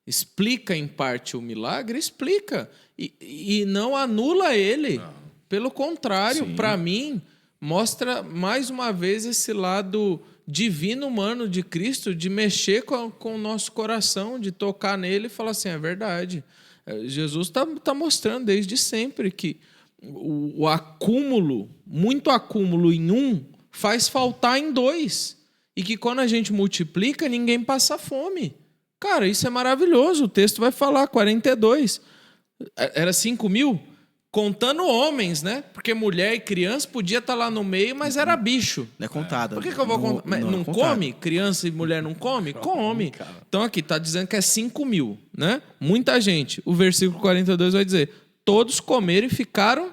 explica em parte o milagre, explica. E não anula ele. Não. Pelo contrário, para mim, mostra mais uma vez esse lado divino humano de Cristo, de mexer com o nosso coração, de tocar nele e falar assim, é verdade. Jesus está mostrando desde sempre que o acúmulo, muito acúmulo em um, faz faltar em 2. E que quando a gente multiplica, ninguém passa fome. Cara, isso é maravilhoso. O texto vai falar, 42. Era 5.000? Contando homens, né? Porque mulher e criança podia estar lá no meio, mas era bicho.
Não é contada.
Por que eu vou contar? Não come? Criança e mulher não come? Come. Então aqui está dizendo que é 5.000, né? Muita gente. O versículo 42 vai dizer, todos comeram e ficaram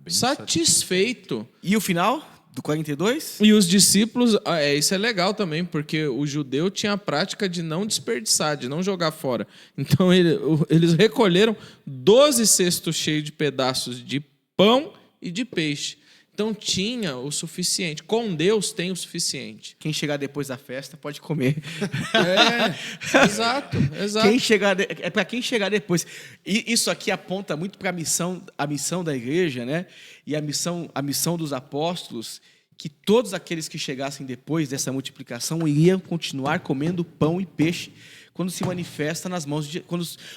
satisfeitos.
E o final do 42?
E os discípulos, isso é legal também, porque o judeu tinha a prática de não desperdiçar, de não jogar fora. Então eles recolheram 12 cestos cheios de pedaços de pão e de peixe. Então tinha o suficiente. Com Deus tem o suficiente.
Quem chegar depois da festa pode comer.
Exato.
É para quem chegar depois. E isso aqui aponta muito para a missão da igreja, né? E a missão dos apóstolos, que todos aqueles que chegassem depois dessa multiplicação iriam continuar comendo pão e peixe quando se manifesta nas mãos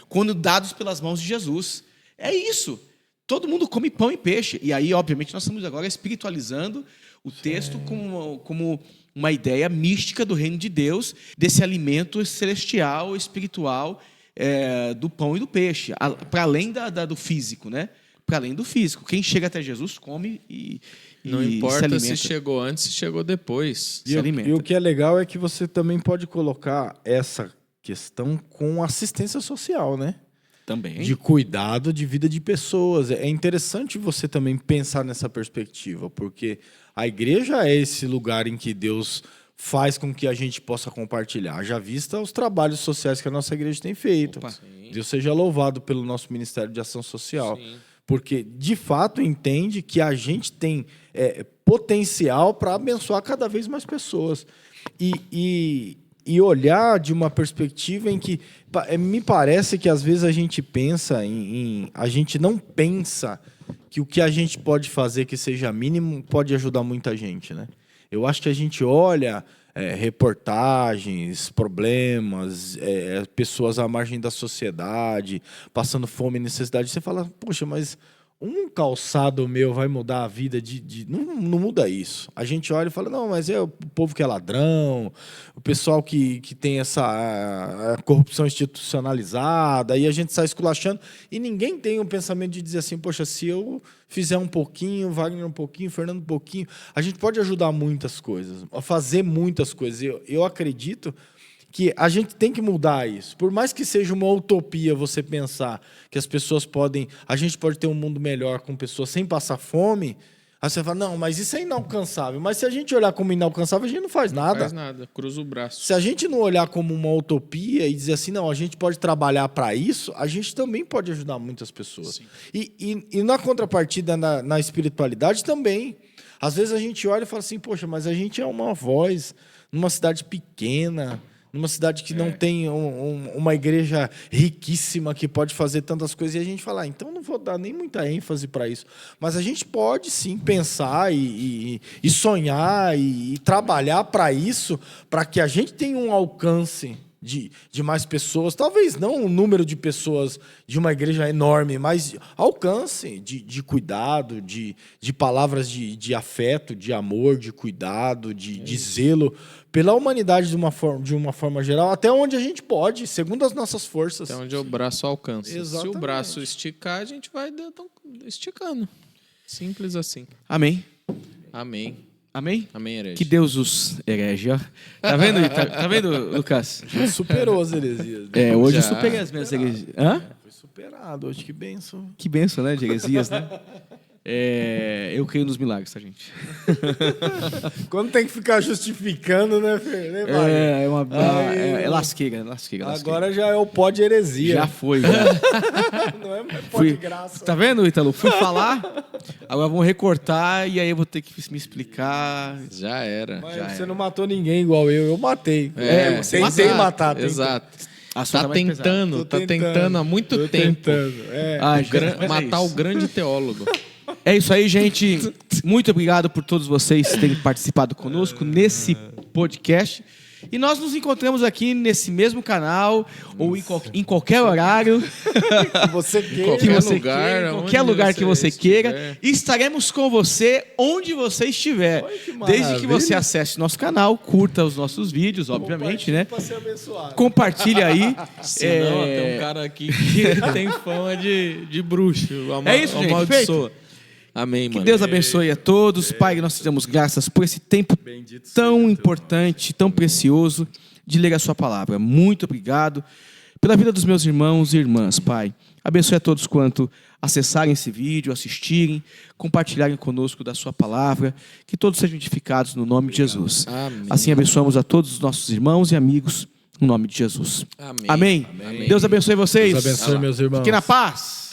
quando dados pelas mãos de Jesus. É isso. Todo mundo come pão e peixe. E aí, obviamente, nós estamos agora espiritualizando o texto como uma ideia mística do reino de Deus, desse alimento celestial, espiritual, do pão e do peixe, para além do físico, né? Para além do físico. Quem chega até Jesus come e
não importa se chegou antes, se chegou depois.
E o que é legal é que você também pode colocar essa questão com assistência social, né?
Também.
De cuidado de vida de pessoas. É interessante você também pensar nessa perspectiva, porque a igreja é esse lugar em que Deus faz com que a gente possa compartilhar. Já vista os trabalhos sociais que a nossa igreja tem feito. Deus seja louvado pelo nosso Ministério de Ação Social. Sim. Porque, de fato, entende que a gente tem potencial para abençoar cada vez mais pessoas. E olhar de uma perspectiva em que me parece que às vezes a gente pensa a gente não pensa que o que a gente pode fazer que seja mínimo pode ajudar muita gente, né? Eu acho que a gente olha reportagens, problemas, pessoas à margem da sociedade, passando fome e necessidade, você fala, poxa, mas um calçado meu vai mudar a vida não muda isso. A gente olha e fala, não, mas é o povo que é ladrão, o pessoal que tem essa a corrupção institucionalizada, aí a gente sai esculachando, e ninguém tem o pensamento de dizer assim, poxa, se eu fizer um pouquinho, Wagner um pouquinho, Fernando um pouquinho, a gente pode ajudar muitas coisas, a fazer muitas coisas. Eu acredito que a gente tem que mudar isso. Por mais que seja uma utopia você pensar que as pessoas a gente pode ter um mundo melhor com pessoas sem passar fome, aí você fala, não, mas isso é inalcançável. Mas se a gente olhar como inalcançável, a gente não faz nada.
Não faz nada, cruza o braço.
Se a gente não olhar como uma utopia e dizer assim, não, a gente pode trabalhar para isso, a gente também pode ajudar muitas pessoas. E na contrapartida, na espiritualidade também. Às vezes a gente olha e fala assim, poxa, mas a gente é uma voz numa cidade pequena, numa cidade que não tem uma igreja riquíssima que pode fazer tantas coisas, e a gente fala, então não vou dar nem muita ênfase para isso. Mas a gente pode sim pensar e sonhar e trabalhar para isso, para que a gente tenha um alcance de mais pessoas, talvez não o número de pessoas de uma igreja enorme, mas alcance de cuidado, de palavras de afeto, de amor, de cuidado, de zelo pela humanidade de uma forma geral, até onde a gente pode, segundo as nossas forças.
Até onde o braço alcança.
Exatamente.
Se o braço esticar, a gente vai esticando. Simples assim.
Amém.
Amém.
Amém?
Amém, herege.
Que Deus os herege, ó. Tá vendo, tá vendo, Lucas?
Superou as heresias.
Hoje eu
Já.
superei as minhas heresias. Hã?
Foi superado, hoje que benção.
Que benção, né, de heresias, né? Eu creio nos milagres, tá, gente?
Quando tem que ficar justificando, né, Fer? Né, Wagner?
É lasqueira.
Agora já é o pó de heresia.
Já foi, já.
Não é mais pó de graça.
Tá vendo, Ítalo? Fui falar, agora vão recortar e aí eu vou ter que me explicar.
Já era.
Mas você não matou ninguém igual eu matei.
Você
Tentei matar.
Exato.
A sua
Tá
mais pesada.
tentando há muito tempo matar o grande teólogo.
É isso aí, gente. Muito obrigado por todos vocês terem participado conosco nesse podcast. E nós nos encontramos aqui nesse mesmo canal, ou em qualquer horário.
Que você queira.
Em qualquer lugar que você queira.
estiver.
Estaremos com você onde você estiver. Desde que você acesse nosso canal, curta os nossos vídeos, obviamente, né?
Para ser abençoado.
Compartilha aí.
Senão, tem um cara aqui que tem fama de bruxo.
É isso, gente.
Amaldiçoa. Amém,
Que
mano.
Deus abençoe a todos. Pai, que nós te damos graças por esse tempo tão importante, tão precioso de ler a sua palavra. Muito obrigado pela vida dos meus irmãos e irmãs, Pai. Abençoe a todos quanto acessarem esse vídeo, assistirem, compartilharem conosco da sua palavra. Que todos sejam edificados no nome de Jesus.
Amém.
Assim abençoamos a todos os nossos irmãos e amigos no nome de Jesus.
Amém.
Amém.
Amém.
Deus abençoe vocês.
Deus abençoe, meus irmãos.
Fiquem na paz.